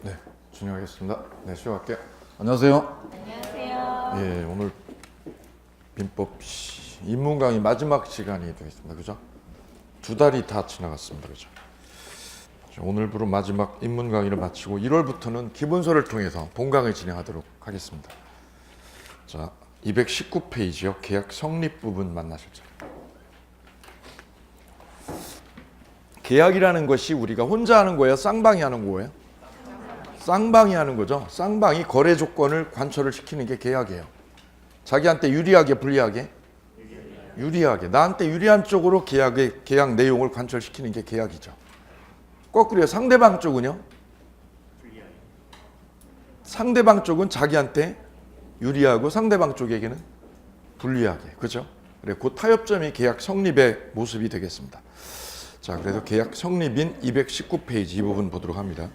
네, 진행하겠습니다. 네, 시작할게요. 안녕하세요. 안녕하세요. 예, 오늘 민법 입문 강의 마지막 시간이 되겠습니다. 그죠? 두 달이 다 지나갔습니다. 그죠? 오늘부로 마지막 입문 강의를 마치고 1월부터는 기본서를 통해서 본강을 진행하도록 하겠습니다. 자, 219페이지요. 계약 성립 부분 만나실 자. 계약이라는 것이 우리가 혼자 하는 거예요? 쌍방이 하는 거예요? 쌍방이 하는 거죠. 쌍방이 거래 조건을 관철을 시키는 게 계약이에요. 자기한테 유리하게 불리하게? 유리하게. 나한테 유리한 쪽으로 계약 내용을 관철시키는 게 계약이죠. 거꾸로 상대방 쪽은요? 상대방 쪽은 자기한테 유리하고 상대방 쪽에게는 불리하게. 그죠? 그래, 그 타협점이 계약 성립의 모습이 되겠습니다. 자, 그래서 계약 성립인 219페이지 이 부분 보도록 합니다.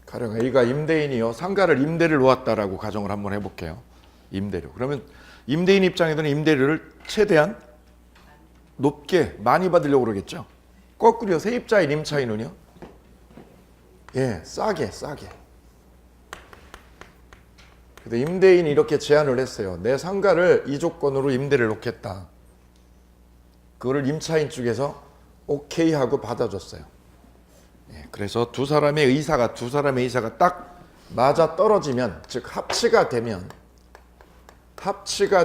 가령 A가 임대인이요, 상가를 임대를 놓았다라고 가정을 한번 해볼게요. 임대료. 그러면 임대인 입장에서는 임대료를 최대한 높게 많이 받으려고 그러겠죠. 거꾸로 세입자인 임차인은요, 싸게. 근데 임대인이 이렇게 제안을 했어요. 내 상가를 이 조건으로 임대를 놓겠다. 그거를 임차인 쪽에서 오케이 하고 받아줬어요. 그래서 두 사람의 의사가 딱 맞아 떨어지면, 즉 합치가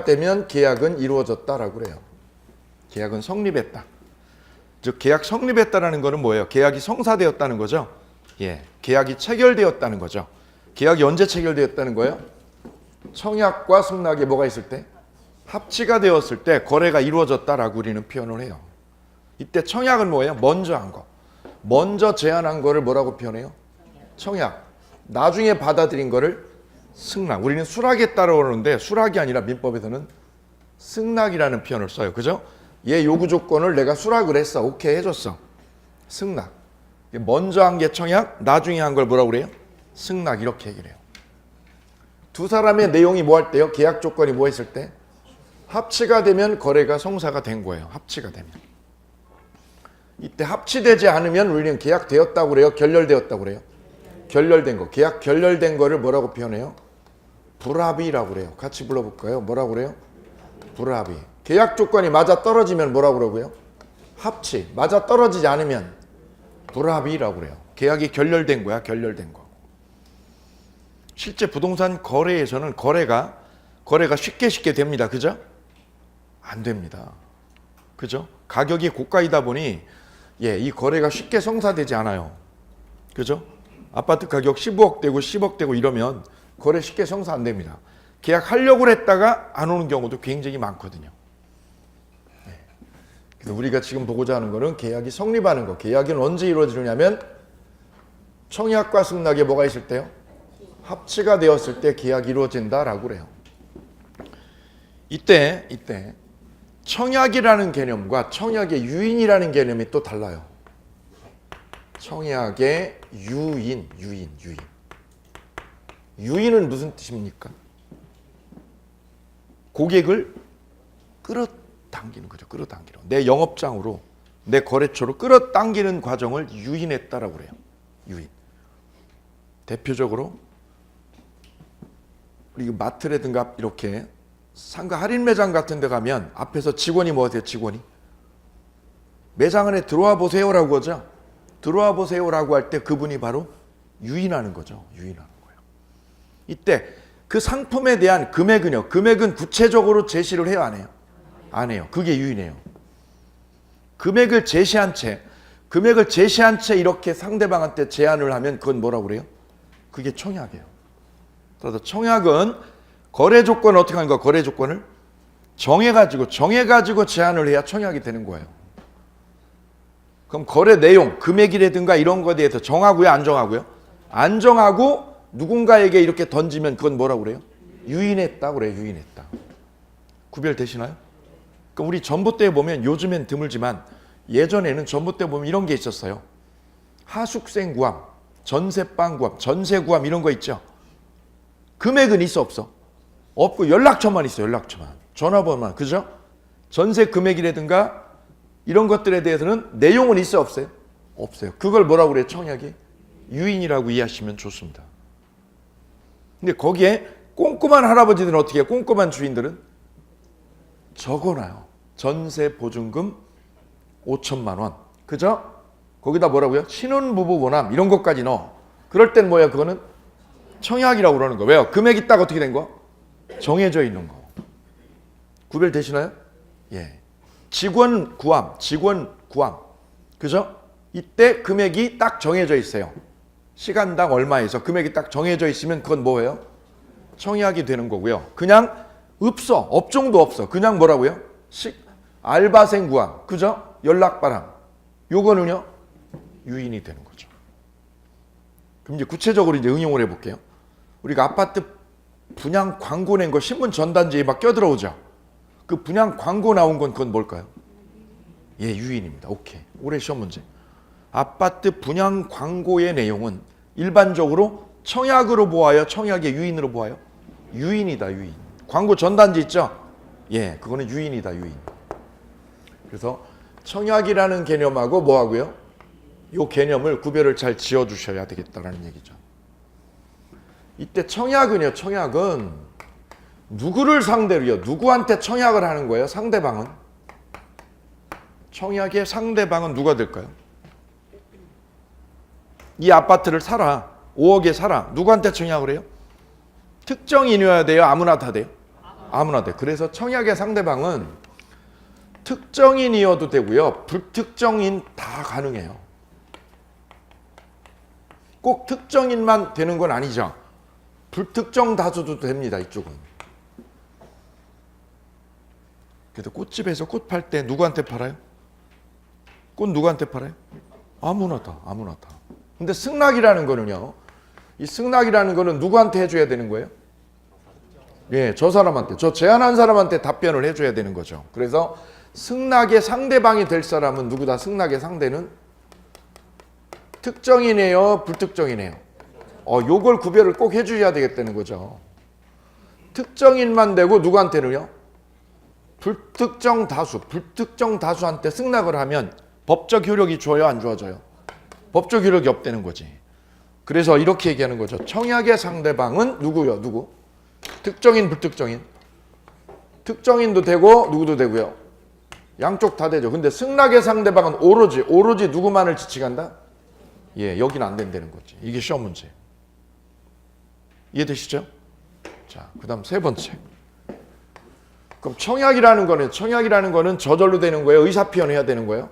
되면 계약은 이루어졌다라고 그래요. 계약은 성립했다. 즉 계약 성립했다라는 거는 뭐예요? 계약이 성사되었다는 거죠. 계약이 체결되었다는 거죠. 계약이 언제 체결되었다는 거예요? 청약과 승낙에 뭐가 있을 때? 합치가 되었을 때 거래가 이루어졌다라고 우리는 표현을 해요. 이때 청약은 뭐예요? 먼저 한 거. 먼저 제안한 거를 뭐라고 표현해요? 청약. 나중에 받아들인 거를 승낙. 우리는 수락에 따라오는데 수락이 아니라 민법에서는 승낙이라는 표현을 써요. 그죠? 얘 요구 조건을 내가 수락을 했어. 오케이 해줬어. 승낙. 먼저 한 게 청약, 나중에 한 걸 뭐라고 그래요? 승낙. 이렇게 얘기를 해요. 두 사람의 내용이 뭐 할 때요? 계약 조건이 뭐 했을 때? 합치가 되면 거래가 성사가 된 거예요. 합치가 되면. 이때 합치되지 않으면 우리는 계약되었다고 그래요? 결렬되었다고 그래요? 결렬된 거. 계약 결렬된 거를 뭐라고 표현해요? 불합의라고 그래요. 같이 불러볼까요? 뭐라고 그래요? 불합의. 계약 조건이 맞아 떨어지면 뭐라고 그러고요? 합치. 맞아 떨어지지 않으면 불합의라고 그래요. 계약이 결렬된 거야. 결렬된 거. 실제 부동산 거래에서는 거래가 쉽게 됩니다. 그죠? 안 됩니다. 그죠? 가격이 고가이다 보니 이 거래가 쉽게 성사되지 않아요. 그죠? 아파트 가격 15억 되고 10억 되고 이러면 거래 쉽게 성사 안 됩니다. 계약하려고 했다가 안 오는 경우도 굉장히 많거든요. 그래서 우리가 지금 보고자 하는 거는 계약이 성립하는 거. 계약은 언제 이루어지느냐면 청약과 승낙에 뭐가 있을 때요? 합치가 되었을 때 계약이 이루어진다라고 그래요. 이때 청약이라는 개념과 청약의 유인이라는 개념이 또 달라요. 청약의 유인. 유인은 무슨 뜻입니까? 고객을 끌어당기는 거죠. 끌어당기는. 내 영업장으로, 내 거래처로 끌어당기는 과정을 유인했다라고 그래요. 유인. 대표적으로 우리 마트라든가 이렇게 상가 할인 매장 같은 데 가면 앞에서 직원이 뭐 하세요? 직원이 매장 안에 들어와 보세요라고 하죠. 들어와 보세요라고 할 때 그분이 바로 유인하는 거죠. 유인하는 거예요. 이때 그 상품에 대한 금액은요. 금액은 구체적으로 제시를 해요? 안 해요? 안 해요. 그게 유인해요. 금액을 제시한 채 이렇게 상대방한테 제안을 하면 그건 뭐라고 그래요? 그게 청약이에요. 그래서 청약은 거래 조건을 어떻게 하는 거야? 거래 조건을 정해가지고 제안을 해야 청약이 되는 거예요. 그럼 거래 내용, 금액이라든가 이런 거에 대해서 정하고요? 안 정하고요? 안 정하고 누군가에게 이렇게 던지면 그건 뭐라고 그래요? 유인했다고 그래요. 유인했다. 구별되시나요? 그럼 우리 전봇대에 보면 요즘엔 드물지만 예전에는 전봇대 보면 이런 게 있었어요. 하숙생 구함, 전세방 구함, 전세 구함 이런 거 있죠. 금액은 있어 없어? 없고 연락처만 있어요. 연락처만. 전화번호만. 그죠? 전세 금액이라든가 이런 것들에 대해서는 내용은 있어 없어요? 없어요. 그걸 뭐라고 그래요? 청약이 유인이라고 이해하시면 좋습니다. 근데 거기에 꼼꼼한 할아버지들은 어떻게 해요? 꼼꼼한 주인들은 적어놔요. 전세 보증금 5천만 원. 그죠? 거기다 뭐라고요? 신혼부부 원함 이런 것까지 넣어. 그럴 땐 뭐야? 그거는 청약이라고 그러는 거예요. 왜요? 금액이 딱 어떻게 된 거? 정해져 있는 거. 구별되시나요? 예. 직원 구함. 그죠? 이때 금액이 딱 정해져 있어요. 시간당 얼마에서 금액이 딱 정해져 있으면 그건 뭐예요? 청약이 되는 거고요. 그냥 없어. 업종도 없어. 그냥 뭐라고요? 알바생 구함. 그죠? 연락바람. 요거는요? 유인이 되는 거죠. 그럼 이제 구체적으로 이제 응용을 해볼게요. 우리가 아파트 분양 광고 낸 거 신문 전단지에 막 껴들어오죠. 그 분양 광고 나온 건 그건 뭘까요? 예, 유인입니다. 오케이. 올해 시험 문제. 아파트 분양 광고의 내용은 일반적으로 청약으로 보아요? 청약의 유인으로 보아요? 유인이다, 유인. 광고 전단지 있죠? 예, 그거는 유인이다, 유인. 그래서 청약이라는 개념하고 뭐하고요? 이 개념을 구별을 잘 지어주셔야 되겠다라는 얘기죠. 이때 청약은요, 청약은 누구를 상대로요? 누구한테 청약을 하는 거예요? 상대방은? 청약의 상대방은 누가 될까요? 이 아파트를 사라. 5억에 사라. 누구한테 청약을 해요? 특정인이어야 돼요? 아무나 다 돼요? 아무나 돼. 그래서 청약의 상대방은 특정인이어도 되고요. 불특정인 다 가능해요. 꼭 특정인만 되는 건 아니죠. 불특정 다수도 됩니다. 이쪽은. 그래서 꽃집에서 꽃 팔 때 누구한테 팔아요? 꽃 누구한테 팔아요? 아무나 다. 아무나 다. 근데 승낙이라는 거는요. 이 승낙이라는 거는 누구한테 해줘야 되는 거예요? 예, 저 사람한테. 저 제안한 사람한테 답변을 해줘야 되는 거죠. 그래서 승낙의 상대방이 될 사람은 누구다? 승낙의 상대는 특정이네요, 불특정이네요. 요걸 구별을 꼭 해주셔야 되겠다는 거죠. 특정인만 되고 누구한테는요? 불특정 다수한테 승낙을 하면 법적 효력이 줘요, 안 주어져요? 법적 효력이 없다는 거지. 그래서 이렇게 얘기하는 거죠. 청약의 상대방은 누구요? 누구? 특정인, 불특정인. 특정인도 되고 누구도 되고요. 양쪽 다 되죠. 근데 승낙의 상대방은 오로지 누구만을 지칭한다? 예, 여기는 안 된다는 거지. 이게 시험 문제. 이해되시죠? 자, 그 다음 세 번째. 그럼 청약이라는 거는 저절로 되는 거예요? 의사표현해야 되는 거예요?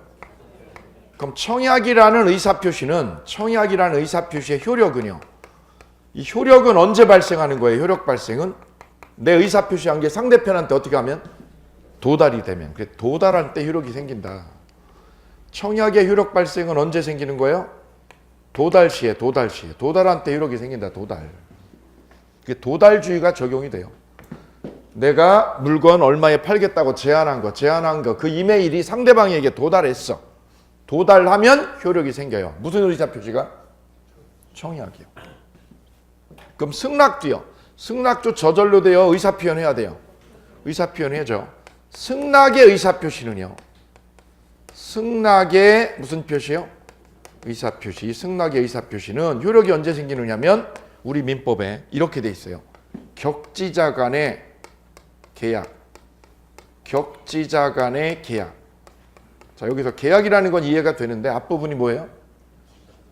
그럼 청약이라는 의사표시의 효력은요? 이 효력은 언제 발생하는 거예요? 효력 발생은 내 의사표시한 게 상대편한테 어떻게 하면? 도달이 되면. 그래, 도달할 때 효력이 생긴다. 청약의 효력 발생은 언제 생기는 거예요? 도달 시에. 도달한 때 효력이 생긴다. 도달주의가 적용이 돼요. 내가 물건 얼마에 팔겠다고 제안한 거, 그 이메일이 상대방에게 도달했어. 도달하면 효력이 생겨요. 무슨 의사표시가? 청약이요. 그럼 승낙도요. 승낙도 저절로 돼요. 의사표현해야 돼요. 의사표현해야죠. 승낙의 의사표시는요. 승낙의 무슨 표시요? 의사표시. 승낙의 의사표시는 효력이 언제 생기느냐면 우리 민법에 이렇게 돼 있어요. 격지자 간의 계약. 자, 여기서 계약이라는 건 이해가 되는데 앞부분이 뭐예요?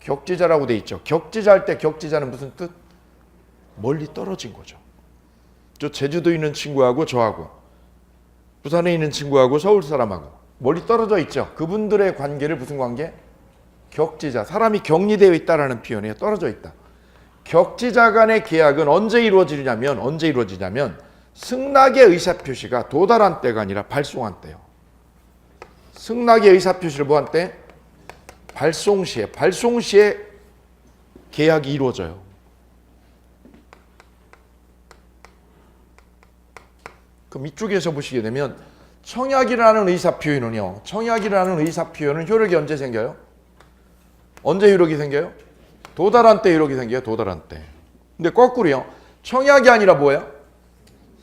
격지자라고 돼 있죠. 격지자 할 때 격지자는 무슨 뜻? 멀리 떨어진 거죠. 저 제주도에 있는 친구하고 저하고 부산에 있는 친구하고 서울 사람하고 멀리 떨어져 있죠. 그분들의 관계를 무슨 관계? 격지자. 사람이 격리되어 있다라는 표현이에요. 떨어져 있다. 격지자 간의 계약은 언제 이루어지냐면 승낙의 의사표시가 도달한 때가 아니라 발송한 때요. 승낙의 의사표시를 뭐한 때? 발송 시에 계약이 이루어져요. 그럼 이쪽에서 보시게 되면 청약이라는 의사표현은 효력이 언제 생겨요? 언제 효력이 생겨요? 도달한 때 효력이 생겨요. 도달한 때. 근데 거꾸로요. 청약이 아니라 뭐예요?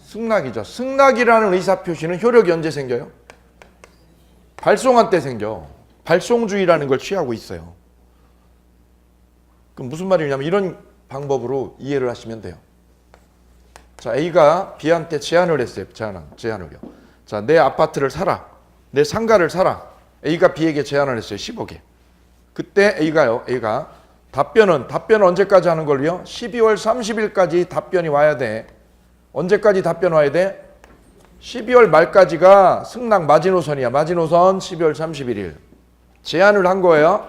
승낙이죠. 승낙이라는 의사표시는 효력이 언제 생겨요? 발송한 때 생겨. 발송주의라는 걸 취하고 있어요. 그럼 무슨 말이냐면 이런 방법으로 이해를 하시면 돼요. 자, A가 B한테 제안을 했어요. 제안을요. 자, 내 아파트를 사라. 내 상가를 사라. A가 B에게 제안을 했어요. 10억에. 그때 A가 답변은 언제까지 하는 걸요? 12월 30일까지 답변이 와야 돼. 언제까지 답변 와야 돼? 12월 말까지가 승낙 마지노선이야. 마지노선 12월 31일. 제안을 한 거예요.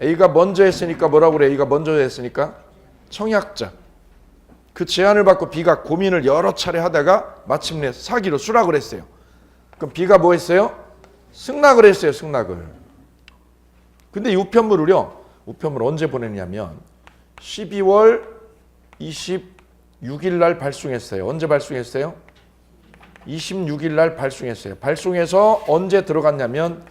A가 먼저 했으니까 뭐라고 그래? A가 먼저 했으니까 청약자. 그 제안을 받고 B가 고민을 여러 차례 하다가 마침내 사기로 수락을 했어요. 그럼 B가 뭐 했어요? 승낙을 했어요. 승낙을. 근데 우편물을 언제 보냈냐면 12월 26일 날 발송했어요. 언제 발송했어요? 26일 날 발송했어요. 발송해서 언제 들어갔냐면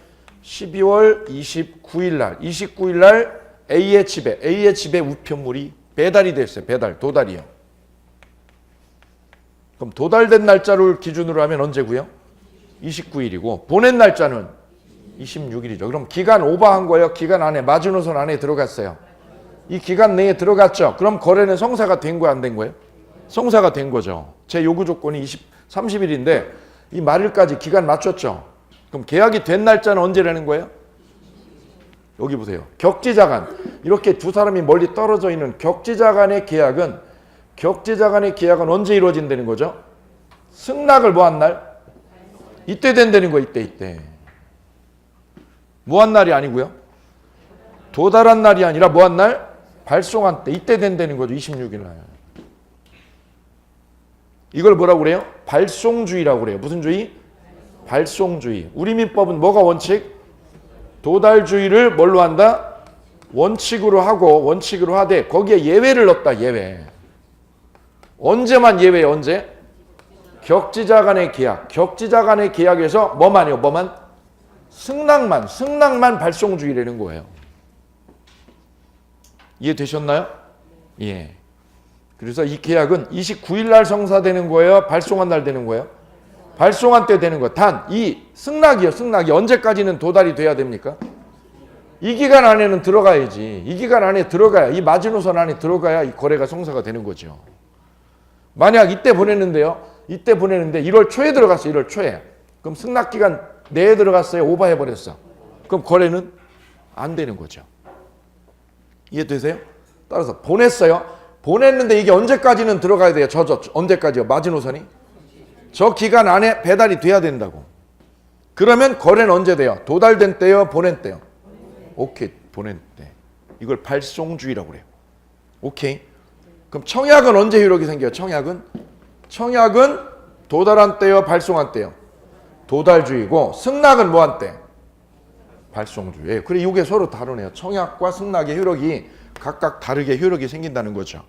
12월 29일 날 A의 집에 우편물이 배달이 됐어요. 도달이요. 그럼 도달된 날짜를 기준으로 하면 언제고요? 29일이고 보낸 날짜는 26일이죠. 그럼 기간 오버한 거예요. 기간 안에 마지노선 안에 들어갔어요. 이 기간 내에 들어갔죠. 그럼 거래는 성사가 된 거야, 안 된 거예요? 성사가 된 거죠. 제 요구 조건이 30일인데 이 말일까지 기간 맞췄죠. 그럼 계약이 된 날짜는 언제라는 거예요? 여기 보세요. 격지자간. 이렇게 두 사람이 멀리 떨어져 있는 격지자간의 계약은 언제 이루어진다는 거죠? 승낙을 뭐 한 날? 이때 된다는 거. 이때. 뭐 한 날이 아니고요. 도달한 날이 아니라 뭐 한 날? 발송한 때. 이때 된다는 거죠. 26일 날. 이걸 뭐라고 그래요? 발송주의라고 그래요. 무슨 주의? 발송주의. 우리 민법은 뭐가 원칙? 도달주의를 뭘로 한다? 원칙으로 하되 거기에 예외를 넣었다. 예외. 언제만 예외예요? 언제? 격지자 간의 계약에서 뭐만? 승낙만 발송주의라는 거예요. 이해되셨나요? 예. 그래서 이 계약은 29일 날 성사되는 거예요? 발송한 날 되는 거예요? 발송한 때 되는 거. 단 이 승낙이 언제까지는 도달이 돼야 됩니까? 이 기간 안에는 들어가야지. 이 기간 안에 들어가야, 이 마지노선 안에 들어가야 이 거래가 성사가 되는 거죠. 만약 이때 보냈는데 1월 초에 들어갔어요. 1월 초에. 그럼 승낙 기간 내에 들어갔어요. 오버해 버렸어. 그럼 거래는 안 되는 거죠. 이해되세요? 따라서 보냈는데 이게 언제까지는 들어가야 돼요? 언제까지요? 마지노선이? 저 기간 안에 배달이 돼야 된다고. 그러면 거래는 언제 돼요? 도달된 때요? 보낸 때요? 오케이, 보낸 때. 이걸 발송주의라고 그래요. 오케이. 그럼 청약은 언제 효력이 생겨요? 청약은 도달한 때요? 발송한 때요? 도달주의고 승낙은 뭐한 때? 발송주의. 그래, 이게 서로 다르네요. 청약과 승낙의 효력이 각각 다르게 효력이 생긴다는 거죠.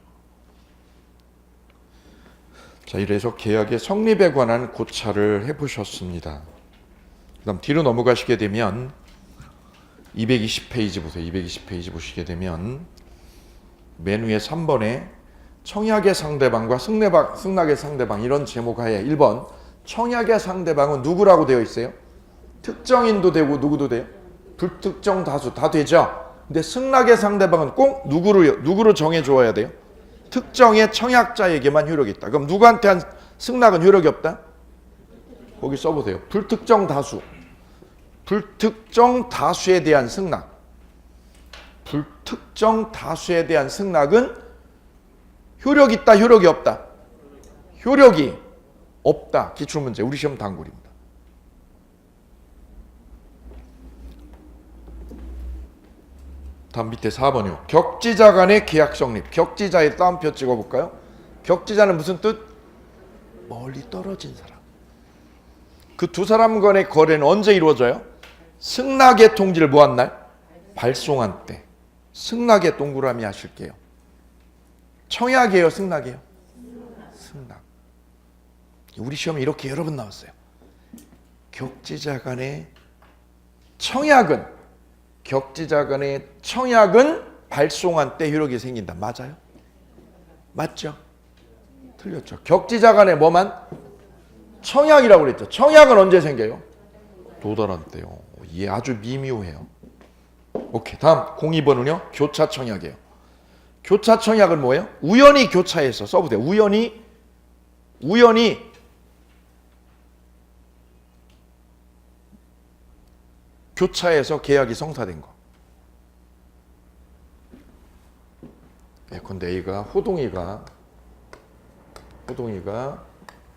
자, 이래서 계약의 성립에 관한 고찰을 해보셨습니다. 그 다음 뒤로 넘어가시게 되면 220페이지 보세요. 220페이지 보시게 되면 맨 위에 3번에 청약의 상대방과 승낙의 상대방 이런 제목 하에 1번 청약의 상대방은 누구라고 되어 있어요? 특정인도 되고 누구도 돼요? 불특정 다수 다 되죠? 근데 승낙의 상대방은 꼭 누구로 정해줘야 돼요? 특정의 청약자에게만 효력이 있다. 그럼 누구한테 한 승낙은 효력이 없다? 거기 써보세요. 불특정 다수에 대한 승낙. 불특정 다수에 대한 승낙은 효력이 있다, 효력이 없다? 효력이 없다. 기출문제. 우리 시험 단골입니다. 다음 밑에 4번이요. 격지자 간의 계약 성립. 격지자에 따옴표 찍어볼까요? 격지자는 무슨 뜻? 멀리 떨어진 사람. 그 두 사람 간의 거래는 언제 이루어져요? 승낙의 통지를 뭐한 날? 발송한 때. 승낙의 동그라미 하실게요. 청약이에요? 승낙이에요? 승낙. 우리 시험에 이렇게 여러 번 나왔어요. 격지자 간의 청약은 발송한 때 효력이 생긴다. 맞아요? 맞죠? 틀렸죠. 격지자 간에 뭐만? 청약이라고 그랬죠. 청약은 언제 생겨요? 도달한 때요. 예, 아주 미묘해요. 오케이. 다음 02번은요. 교차청약이에요. 교차청약은 뭐예요? 우연히 교차해서 써도 돼요. 우연히 교차해서 계약이 성사된 거. 예컨대 A가 호동이가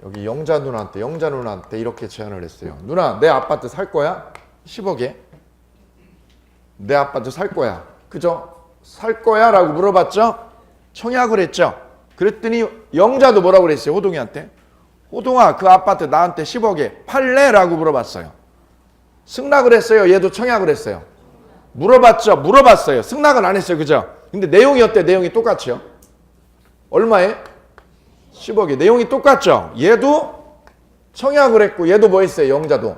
여기 영자 누나한테 이렇게 제안을 했어요. 누나, 내 아파트 살 거야? 10억에. 내 아파트 살 거야. 그죠? 살 거야? 라고 물어봤죠? 청약을 했죠? 그랬더니 영자도 뭐라고 그랬어요? 호동이한테. 호동아, 그 아파트 나한테 10억에 팔래? 라고 물어봤어요. 승낙을 했어요? 얘도 청약을 했어요? 물어봤죠? 물어봤어요. 승낙은 안 했어요. 그죠? 근데 내용이 어때? 내용이 똑같죠? 얼마에? 10억에. 내용이 똑같죠? 얘도 청약을 했고 얘도 뭐 했어요? 영자도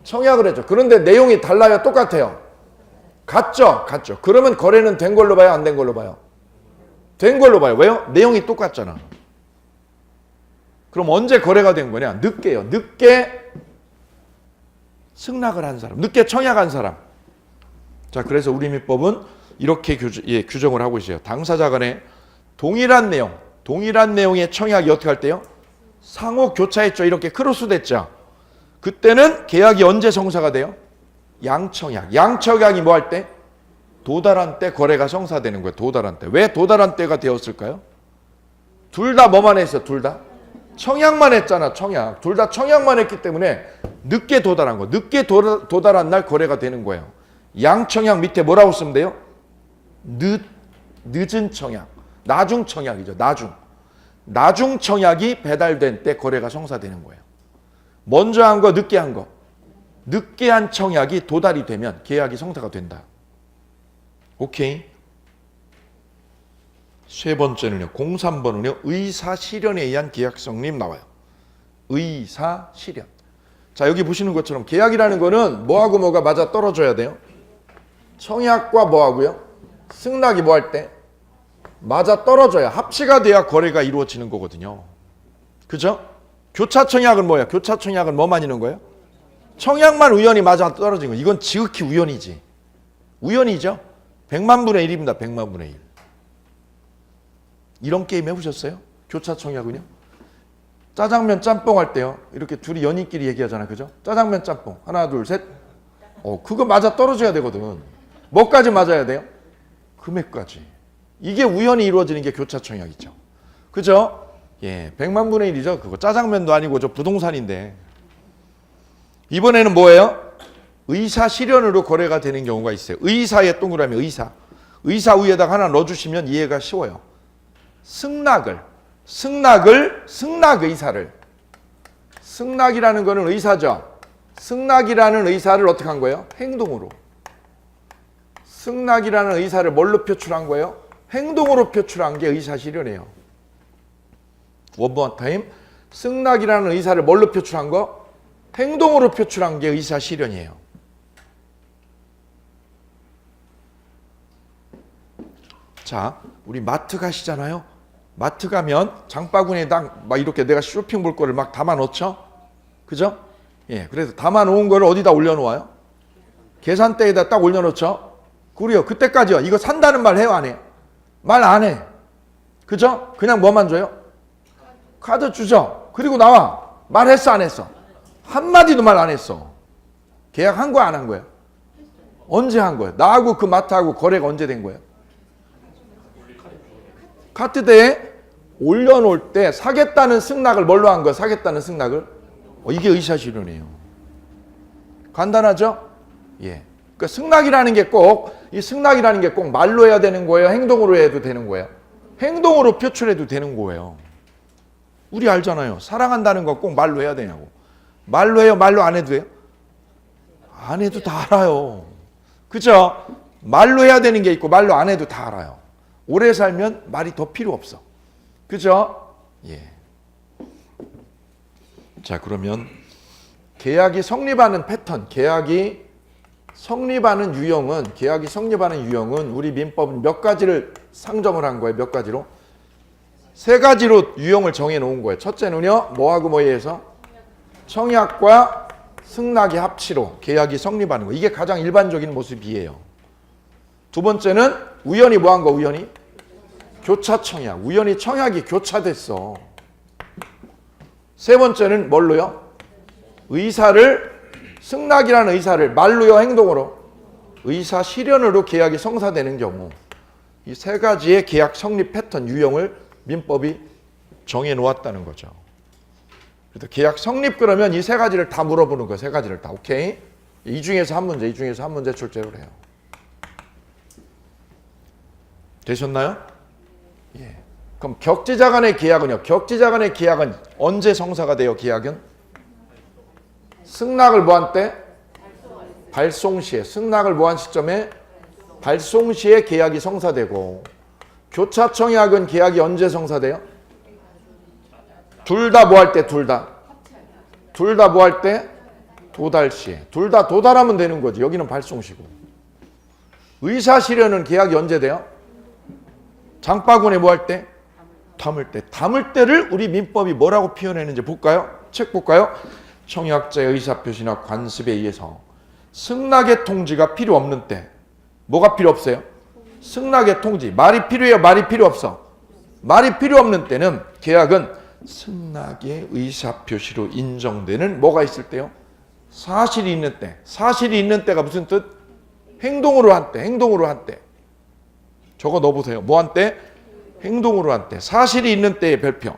청약을 했죠. 그런데 내용이 달라요? 똑같아요? 같죠? 같죠. 그러면 거래는 된 걸로 봐요? 안 된 걸로 봐요? 된 걸로 봐요. 왜요? 내용이 똑같잖아. 그럼 언제 거래가 된 거냐? 늦게요. 늦게 승낙을 한 사람, 늦게 청약한 사람. 자, 그래서 우리 민법은 이렇게 규정을 하고 있어요. 당사자 간에 동일한 내용의 청약이 어떻게 할 때요? 상호 교차했죠. 이렇게 크로스 됐죠. 그때는 계약이 언제 성사가 돼요? 양청약. 양청약이 뭐 할 때? 도달한 때 거래가 성사되는 거예요. 도달한 때. 왜 도달한 때가 되었을까요? 둘 다 뭐만 했어? 둘 다? 청약만 했잖아. 청약. 둘 다 청약만 했기 때문에 늦게 도달한 거. 늦게 도달한 날 거래가 되는 거예요. 양청약 밑에 뭐라고 쓰면 돼요? 늦은 청약. 나중 청약이죠. 나중 청약이 배달된 때 거래가 성사되는 거예요. 먼저 한 거, 늦게 한 거. 늦게 한 청약이 도달이 되면 계약이 성사가 된다. 오케이. 세 번째는요. 03번은요. 의사실현에 의한 계약 성립 나와요. 의사실현. 자, 여기 보시는 것처럼 계약이라는 거는 뭐하고 뭐가 맞아 떨어져야 돼요? 청약과 뭐하고요? 승낙이 뭐 할 때? 맞아 떨어져야, 합치가 돼야 거래가 이루어지는 거거든요. 그죠? 교차청약은 뭐야? 교차청약은 뭐만 있는 거예요? 청약만 우연히 맞아 떨어진 거. 이건 지극히 우연이지. 우연이죠? 100만 분의 1입니다. 100만 분의 1. 이런 게임 해보셨어요? 교차청약은요? 짜장면 짬뽕 할 때요. 이렇게 둘이 연인끼리 얘기하잖아. 그죠? 짜장면 짬뽕. 하나, 둘, 셋. 그거 맞아 떨어져야 되거든. 뭐까지 맞아야 돼요? 금액까지. 이게 우연히 이루어지는 게 교차청약이죠. 그죠? 예, 100만 분의 1이죠. 그거 짜장면도 아니고 저 부동산인데. 이번에는 뭐예요? 의사실현으로 거래가 되는 경우가 있어요. 의사에 동그라미 의사. 의사 위에다가 하나 넣어주시면 이해가 쉬워요. 승낙 의사를. 승낙이라는 거는 의사죠. 승낙이라는 의사를 어떻게 한 거예요? 행동으로. 승낙이라는 의사를 뭘로 표출한 거예요? 행동으로 표출한 게 의사실현이에요. One more time. 승낙이라는 의사를 뭘로 표출한 거? 행동으로 표출한 게 의사실현이에요. 자, 우리 마트 가시잖아요. 마트 가면 장바구니에다 막 이렇게 내가 쇼핑 볼 거를 막 담아 넣죠. 그죠? 예, 그래서 담아 놓은 거를 어디다 올려놓아요? 계산대에다 딱 올려놓죠. 그래요. 그때까지요. 이거 산다는 말 해요, 안 해요? 말 안 해. 그죠? 그냥 뭐만 줘요? 카드 주죠. 그리고 나와. 말했어, 안 했어? 한마디도 말 안 했어. 계약한 거야, 안 한 거야? 언제 한 거야? 나하고 그 마트하고 거래가 언제 된 거야? 카트대에 올려놓을 때 사겠다는 승낙을 뭘로 한 거야? 사겠다는 승낙을? 이게 의사실현이에요. 간단하죠? 예. 그러니까 승낙이라는 게 꼭 말로 해야 되는 거예요? 행동으로 해도 되는 거예요? 행동으로 표출해도 되는 거예요. 우리 알잖아요. 사랑한다는 거 꼭 말로 해야 되냐고. 말로 해요? 말로 안 해도 돼요? 안 해도 다 알아요. 그죠? 말로 해야 되는 게 있고 말로 안 해도 다 알아요. 오래 살면 말이 더 필요 없어. 그죠? 예. 자, 그러면 계약이 성립하는 패턴, 계약이 성립하는 유형은 우리 민법은 몇 가지를 상정을 한 거예요. 몇 가지로? 세 가지로 유형을 정해 놓은 거예요. 첫째는요. 뭐하고 뭐에 의해서? 청약과 승낙의 합치로 계약이 성립하는 거. 이게 가장 일반적인 모습이에요. 두 번째는 우연히 뭐 한 거? 우연히 교차 청약. 우연히 청약이 교차됐어. 세 번째는 뭘로요? 승낙이라는 의사를 말로요, 행동으로? 의사 실현으로 계약이 성사되는 경우. 이 세 가지의 계약 성립 패턴 유형을 민법이 정해 놓았다는 거죠. 그래서 계약 성립 그러면 이 세 가지를 다 물어보는 거예요. 세 가지를 다. 오케이? 이 중에서 한 문제 출제를 해요. 되셨나요? 예. 그럼 격지자 간의 계약은요? 격지자 간의 계약은 언제 성사가 돼요? 계약은? 승낙을 뭐 한 때? 발송 시에. 승낙을 뭐 한 시점에? 발송 시에 계약이 성사되고, 교차 청약은 계약이 언제 성사돼요? 둘 다 뭐 할 때? 둘 다 뭐 할 때? 도달 시에. 둘 다 도달하면 되는 거지. 여기는 발송 시고. 의사 실현은 계약이 언제 돼요? 장바구니에 뭐 할 때? 담을 때. 담을 때를 우리 민법이 뭐라고 표현했는지 볼까요? 책 볼까요? 청약자의 의사표시나 관습에 의해서 승낙의 통지가 필요 없는 때. 뭐가 필요 없어요? 승낙의 통지. 말이 필요해요? 말이 필요 없어? 말이 필요 없는 때는 계약은 승낙의 의사표시로 인정되는 뭐가 있을 때요? 사실이 있는 때. 사실이 있는 때가 무슨 뜻? 행동으로 한 때. 행동으로 한 때. 저거 넣어보세요. 뭐 한 때? 행동으로 한 때. 사실이 있는 때의 별표.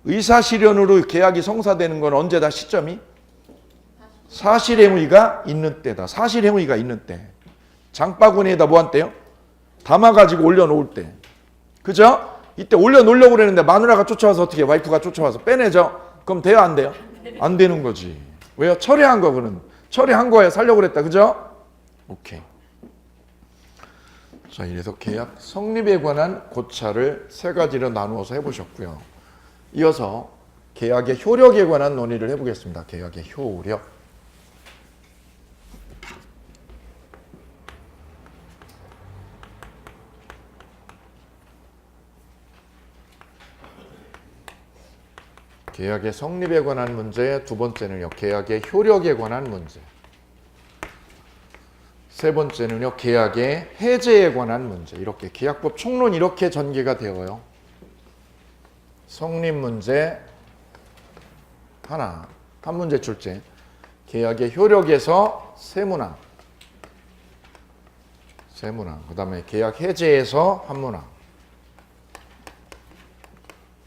의사실현으로 계약이 성사되는 건 언제다? 시점이? 사실행위가 있는 때다. 사실행위가 있는 때. 장바구니에다 뭐 한 때요? 담아가지고 올려놓을 때. 그죠? 이때 올려놓으려고 그랬는데 마누라가 쫓아와서 어떻게 해? 와이프가 쫓아와서 빼내죠? 그럼 돼요? 안 돼요? 안 되는 거지. 왜요? 철회한 거거든. 철회한 거에 살려고 그랬다. 그죠? 오케이. 자, 이래서 계약 성립에 관한 고찰을 세 가지로 나누어서 해보셨고요. 이어서 계약의 효력에 관한 논의를 해보겠습니다. 계약의 효력. 계약의 성립에 관한 문제, 두 번째는요, 계약의 효력에 관한 문제. 세 번째는요, 계약의 해제에 관한 문제. 이렇게 계약법 총론 이렇게 전개가 되어요. 성립 문제 하나, 한 문제 출제. 계약의 효력에서 세문항. 그 다음에 계약 해제에서 한 문항.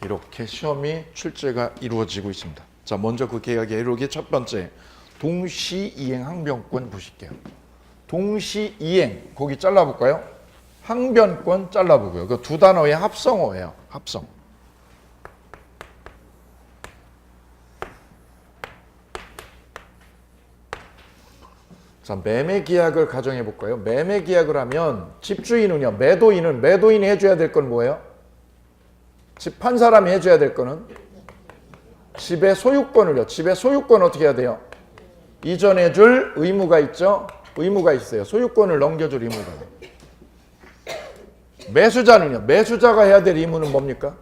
이렇게 시험이 출제가 이루어지고 있습니다. 자, 먼저 그 계약의 효력의 첫 번째, 동시이행 항변권 보실게요. 동시이행, 거기 잘라볼까요? 항변권 잘라보고요. 그 두 단어의 합성어예요. 합성. 자, 매매 계약을 가정해 볼까요? 매매 계약을 하면 집주인은요, 매도인이 해줘야 될 건 뭐예요? 집 판 사람이 해줘야 될 거는 집의 소유권을요. 집의 소유권 어떻게 해야 돼요? 이전해 줄 의무가 있죠? 의무가 있어요. 소유권을 넘겨줄 의무가. 매수자는요. 매수자가 해야 될 의무는 뭡니까?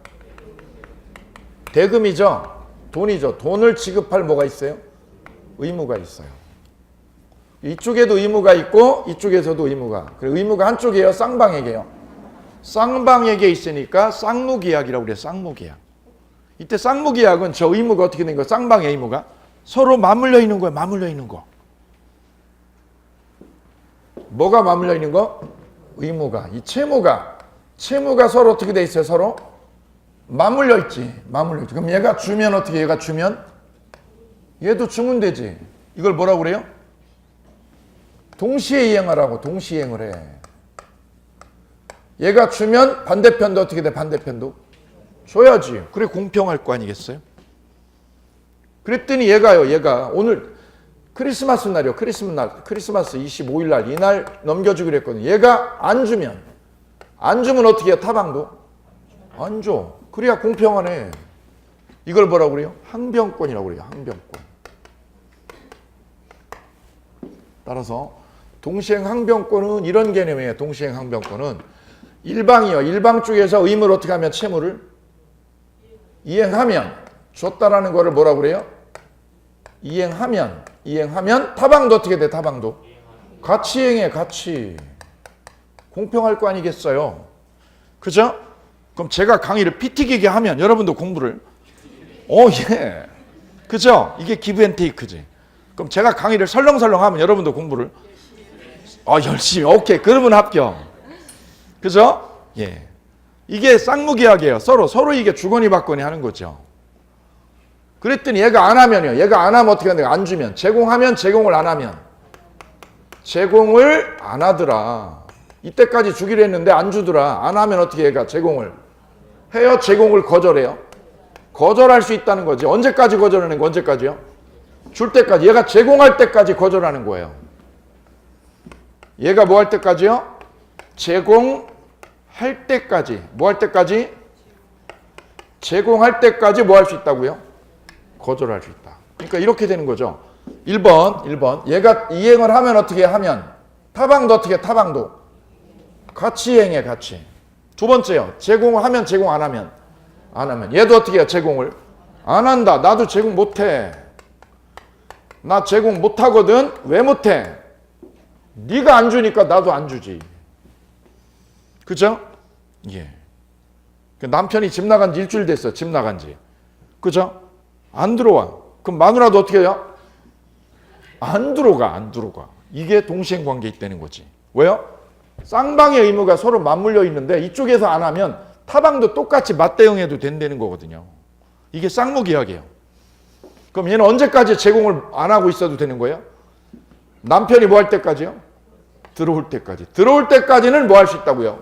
대금이죠. 돈이죠. 돈을 지급할 뭐가 있어요? 의무가 있어요. 이쪽에도 의무가 있고 이쪽에서도 의무가. 그리고 의무가 한쪽이에요? 쌍방에게요? 쌍방에게 있으니까 쌍무계약이라고 그래요. 쌍무계약. 이때 쌍무계약은 저 의무가 어떻게 된 거예요? 쌍방의 의무가 서로 맞물려 있는 거예요. 맞물려 있는 거. 뭐가 맞물려 있는 거? 의무가. 이 채무가 서로 어떻게 돼 있어요? 서로 맞물려 있지. 그럼 얘가 주면 어떻게? 얘가 주면 얘도 주면 되지. 이걸 뭐라고 그래요? 동시에 이행하라고. 동시이행을 해. 얘가 주면 반대편도 어떻게 돼? 반대편도 줘야지. 그래 공평할 거 아니겠어요? 그랬더니 얘가 오늘 크리스마스 날이요. 크리스마스 25일 날 이날 넘겨주기로 했거든요. 얘가 안 주면 어떻게 해요? 타방도 안 줘. 그래야 공평하네. 이걸 뭐라고 그래요? 항변권이라고 그래요. 항변권. 따라서 동시행 항변권은 이런 개념이에요. 동시행 항변권은 일방이요. 일방 쪽에서 의무를 어떻게 하면 채무를 이행하면 줬다라는 거를 뭐라고 그래요? 이행하면 타방도 어떻게 돼? 타방도 같이 이행해. 같이 공평할 거 아니겠어요? 그죠? 그럼 제가 강의를 피 튀기게 하면 여러분도 공부를 예. 그죠? 이게 기브 앤 테이크지. 그럼 제가 강의를 설렁설렁 하면 여러분도 공부를 열심히. 오케이. 그러면 합격. 그죠? 예. 이게 쌍무계약이에요. 서로 이게 주거니 받거니 하는 거죠. 그랬더니 얘가 안 하면요. 얘가 안 하면 어떻게 하는데? 안 주면. 제공하면 제공을 안 하면. 제공을 안 하더라. 이때까지 주기로 했는데 안 주더라. 안 하면 어떻게 얘가 제공을 해요? 제공을 거절해요? 거절할 수 있다는 거지. 언제까지 거절하는 거? 언제까지요? 줄 때까지. 얘가 제공할 때까지 거절하는 거예요. 얘가 뭐 할 때까지요? 제공할 때까지. 뭐 할 때까지? 제공할 때까지 뭐 할 수 있다고요? 거절할 수 있다. 그러니까 이렇게 되는 거죠. 1번. 얘가 이행을 하면 어떻게 하면? 타방도 어떻게 해? 타방도 같이 이행해. 같이. 두 번째요. 제공하면 제공 안 하면? 안 하면. 얘도 어떻게 해요? 제공을 안 한다. 나도 제공 못해. 나 제공 못하거든. 왜 못해? 네가 안 주니까 나도 안 주지. 그죠? 예. 남편이 집 나간 지 일주일 됐어. 집 나간 지. 그죠? 안 들어와. 그럼 마누라도 어떻게 해요? 안 들어가. 이게 동시행관계에 있다는 거지. 왜요? 쌍방의 의무가 서로 맞물려 있는데 이쪽에서 안 하면 타방도 똑같이 맞대응해도 된다는 거거든요. 이게 쌍무계약이에요. 그럼 얘는 언제까지 제공을 안 하고 있어도 되는 거예요? 남편이 뭐 할 때까지요? 들어올 때까지. 들어올 때까지는 뭐 할 수 있다고요?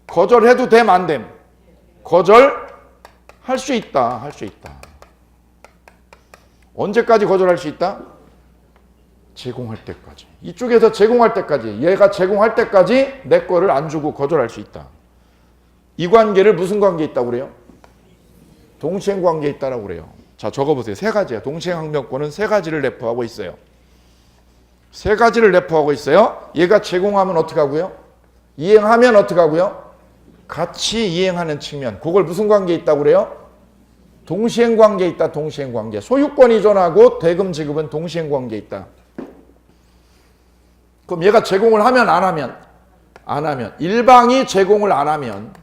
거절해도 됨, 안 됨? 거절할 수 있다. 할 수 있다. 언제까지 거절할 수 있다? 제공할 때까지. 이쪽에서 제공할 때까지. 얘가 제공할 때까지 내 거를 안 주고 거절할 수 있다. 이 관계를 무슨 관계에 있다고 그래요? 동시행 관계에 있다라고 그래요. 자, 적어보세요. 세 가지야. 동시행 항변권은 세 가지를 내포하고 있어요. 세 가지를 내포하고 있어요. 얘가 제공하면 어떻게 하고요? 이행하면 어떻게 하고요? 같이 이행하는 측면. 그걸 무슨 관계에 있다고 그래요? 동시행 관계에 있다. 동시행 관계. 소유권 이전하고 대금 지급은 동시행 관계에 있다. 그럼 얘가 제공을 하면 안 하면? 안 하면. 일방이 제공을 안 하면,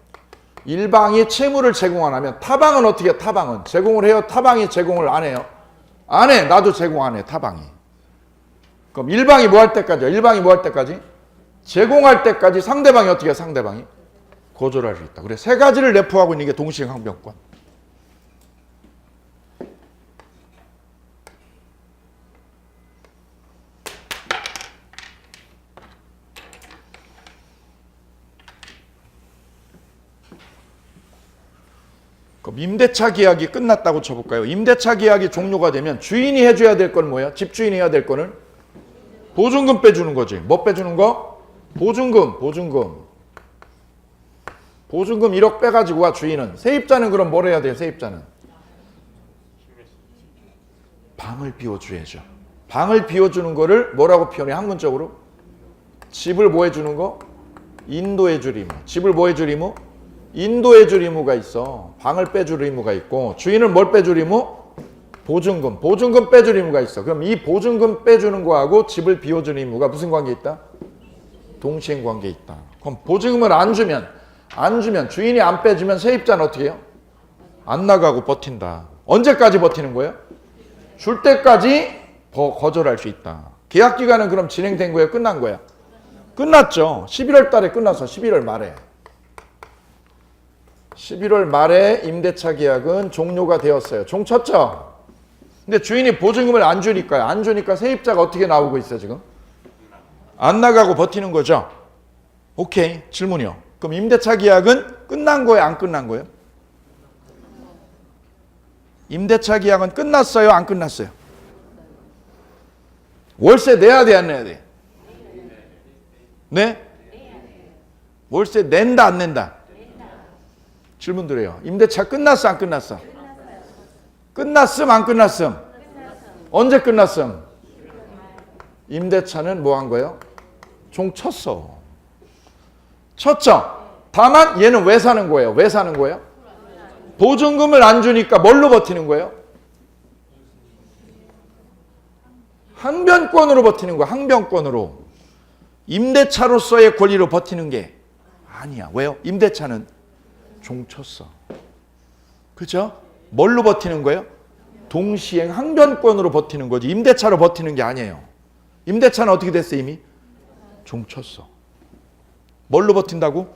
일방이 채무를 제공 안 하면 타방은 어떻게 해요? 타방은 제공을 해요? 타방이 제공을 안 해요? 안 해. 나도 제공 안 해. 타방이. 그럼 일방이 뭐 할 때까지요? 일방이 뭐 할 때까지? 제공할 때까지 상대방이 어떻게 해요? 상대방이 거절할 수 있다. 그래, 세 가지를 내포하고 있는 게 동시행 항변권. 그럼 임대차 계약이 끝났다고 쳐볼까요? 임대차 계약이 종료가 되면 주인이 해줘야 될 건 뭐예요? 집주인이 해야 될 거는 보증금 빼주는 거지. 뭐 빼주는 거? 보증금. 보증금 1억 빼가지고 와. 주인은. 세입자는 그럼 뭘 해야 돼요? 세입자는 방을 비워줘야죠. 방을 비워주는 거를 뭐라고 표현해? 학문적으로 집을 뭐 해주는 거? 인도해줄 의무. 집을 뭐 해줄 의무? 인도해줄 의무가 있어. 방을 빼줄 의무가 있고, 주인은 뭘 빼줄 의무? 보증금 빼줄 의무가 있어. 그럼 이 보증금 빼주는 거하고 집을 비워줄 의무가 무슨 관계에 있다? 동시행 관계에 있다. 그럼 보증금을 안 주면 주인이 안 빼주면 세입자는 어떻게 해요? 안 나가고 버틴다. 언제까지 버티는 거예요? 줄 때까지 거절할 수 있다. 계약 기간은 그럼 진행된 거예요? 끝난 거야? 끝났죠. 11월 달에 끝나서 11월 말에. 11월 말에 임대차 계약은 종료가 되었어요. 종 쳤죠? 근데 주인이 보증금을 안 주니까 세입자가 어떻게 나오고 있어요, 지금? 안 나가고 버티는 거죠? 오케이. 질문이요. 그럼 임대차 계약은 끝난 거예요, 안 끝난 거예요? 임대차 계약은 끝났어요, 안 끝났어요? 월세 내야 돼, 안 내야 돼? 네? 월세 낸다, 안 낸다? 질문 드려요. 임대차 끝났어, 안 끝났어? 끝났음, 안 끝났음? 언제 끝났음? 임대차는 뭐 한 거예요? 종 쳤어. 쳤죠? 다만 얘는 왜 사는 거예요? 왜 사는 거예요? 보증금을 안 주니까 뭘로 버티는 거예요? 항변권으로 버티는 거야. 항변권으로. 임대차로서의 권리로 버티는 게 아니야. 왜요? 임대차는 종쳤어. 그죠? 뭘로 버티는 거예요? 동시행 항변권으로 버티는 거지. 임대차로 버티는 게 아니에요. 임대차는 어떻게 됐어 이미? 종쳤어. 뭘로 버틴다고?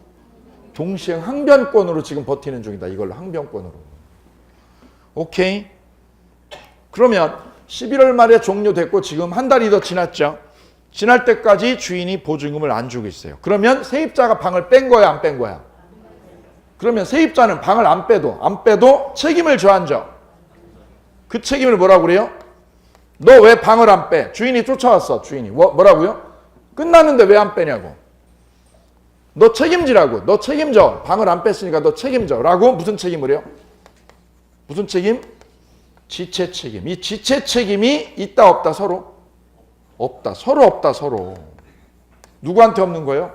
동시행 항변권으로 지금 버티는 중이다. 이걸로 항변권으로. 오케이? 그러면 11월 말에 종료됐고 지금 한 달이 더 지났죠. 지날 때까지 주인이 보증금을 안 주고 있어요. 그러면 세입자가 방을 뺀 거야, 안 뺀 거야? 그러면 세입자는 방을 안 빼도 책임을 져안 져? 그 책임을 뭐라고 그래요? 너 왜 방을 안 빼? 주인이 쫓아왔어. 주인이. 뭐라고요? 끝났는데 왜 안 빼냐고. 너 책임지라고. 너 책임져. 방을 안 뺐으니까 너 책임져. 라고 무슨 책임을 해요? 무슨 책임? 지체 책임. 이 지체 책임이 있다 없다 서로? 없다. 서로 없다 서로. 누구한테 없는 거예요?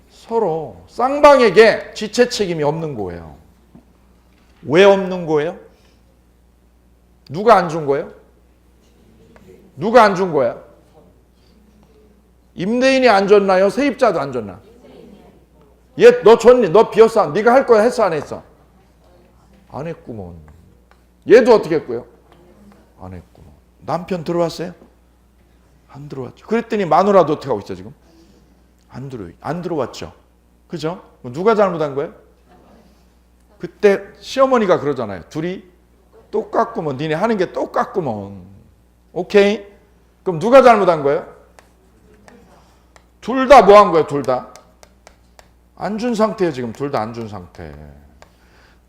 서로. 쌍방에게 지체 책임이 없는 거예요. 왜 없는 거예요? 누가 안 준 거예요? 누가 안 준 거야? 임대인이 안 줬나요? 세입자도 안 줬나? 얘 너 줬니? 너 비었어? 네가 할 거야? 했어? 안 했어? 안 했구먼. 얘도 어떻게 했고요? 안 했구먼. 남편 들어왔어요? 안 들어왔죠. 그랬더니 마누라도 어떻게 하고 있어 지금? 안 들어왔죠. 그죠? 누가 잘못한 거예요? 그때 시어머니가 그러잖아요. 둘이 똑같구먼. 니네 하는 게 똑같구먼. 오케이? 그럼 누가 잘못한 거예요? 둘 다 뭐 한 거예요? 둘 다? 안 준 상태예요. 지금 둘 다 안 준 상태.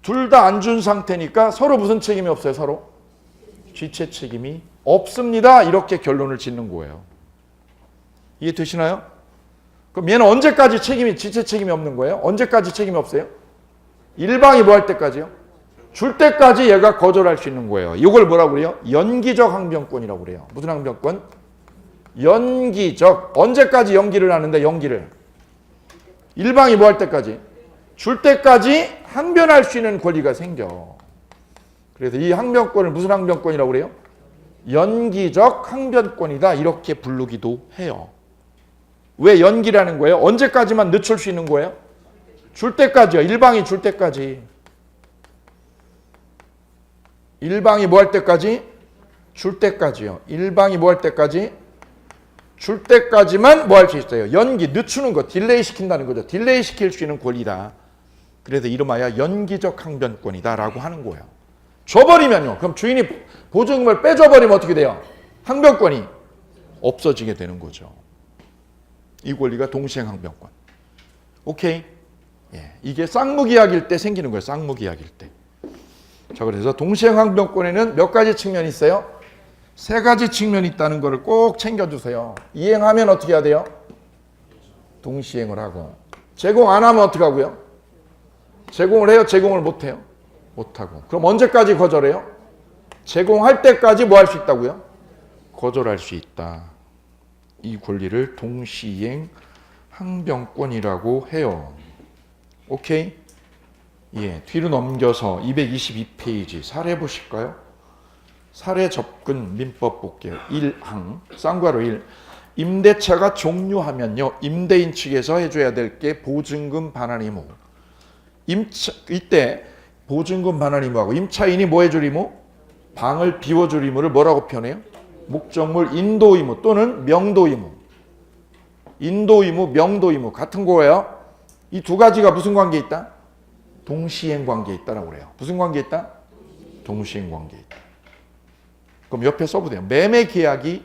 둘 다 안 준 상태니까 서로 무슨 책임이 없어요? 서로? 지체 책임이 없습니다. 이렇게 결론을 짓는 거예요. 이해되시나요? 그럼 얘는 언제까지 지체 책임이 없는 거예요? 언제까지 책임이 없어요? 일방이 뭐 할 때까지요? 줄 때까지 얘가 거절할 수 있는 거예요. 이걸 뭐라고 그래요? 연기적 항변권이라고 그래요. 무슨 항변권? 연기적. 언제까지 연기를 하는데 연기를? 일방이 뭐 할 때까지? 줄 때까지 항변할 수 있는 권리가 생겨. 그래서 이 항변권을 무슨 항변권이라고 그래요? 연기적 항변권이다. 이렇게 부르기도 해요. 왜 연기라는 거예요? 언제까지만 늦출 수 있는 거예요? 줄 때까지요. 일방이 줄 때까지. 일방이 뭐 할 때까지? 줄 때까지요. 일방이 뭐 할 때까지? 줄 때까지만 뭐 할 수 있어요? 연기, 늦추는 거, 딜레이 시킨다는 거죠. 딜레이 시킬 수 있는 권리다. 그래서 이름하여 연기적 항변권이다 라고 하는 거예요. 줘버리면요. 그럼 주인이 보증금을 빼줘버리면 어떻게 돼요? 항변권이 없어지게 되는 거죠. 이 권리가 동시행 항변권. 오케이? 예, 이게 쌍무계약일 때 생기는 거예요. 쌍무계약일 때. 자, 그래서 동시행 항변권에는 몇 가지 측면이 있어요? 세 가지 측면이 있다는 것을 꼭 챙겨주세요. 이행하면 어떻게 해야 돼요? 동시행을 하고. 제공 안 하면 어떻게 하고요? 제공을 해요? 제공을 못 해요? 못 하고. 그럼 언제까지 거절해요? 제공할 때까지 뭐 할 수 있다고요? 거절할 수 있다. 이 권리를 동시행 항변권이라고 해요. 오케이? 예, 뒤로 넘겨서 222페이지 사례 보실까요? 사례 접근 민법 볼게요. 1항 쌍괄호 1. 임대차가 종료하면요. 임대인 측에서 해줘야 될 게 보증금 반환 의무. 이때 보증금 반환 의무하고 임차인이 뭐 해줄 의무? 방을 비워줄 의무를 뭐라고 표현해요? 목적물 인도 의무 또는 명도 의무. 인도 의무, 명도 의무 같은 거예요. 이 두 가지가 무슨 관계에 있다? 동시행 관계에 있다라고 그래요. 무슨 관계에 있다? 동시행 관계에 있다. 그럼 옆에 써보세요. 매매 계약이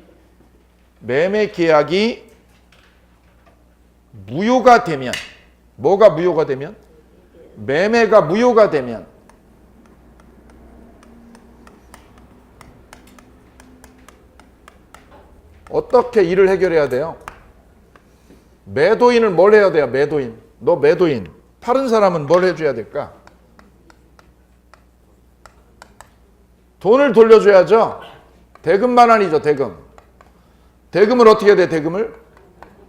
무효가 되면, 뭐가 무효가 되면? 매매가 무효가 되면 어떻게 일을 해결해야 돼요? 매도인을 뭘 해야 돼요? 매도인. 너 매도인. 파는 사람은 뭘 해줘야 될까? 돈을 돌려줘야죠. 대금 반환이죠. 대금. 대금을 어떻게 해야 돼? 대금을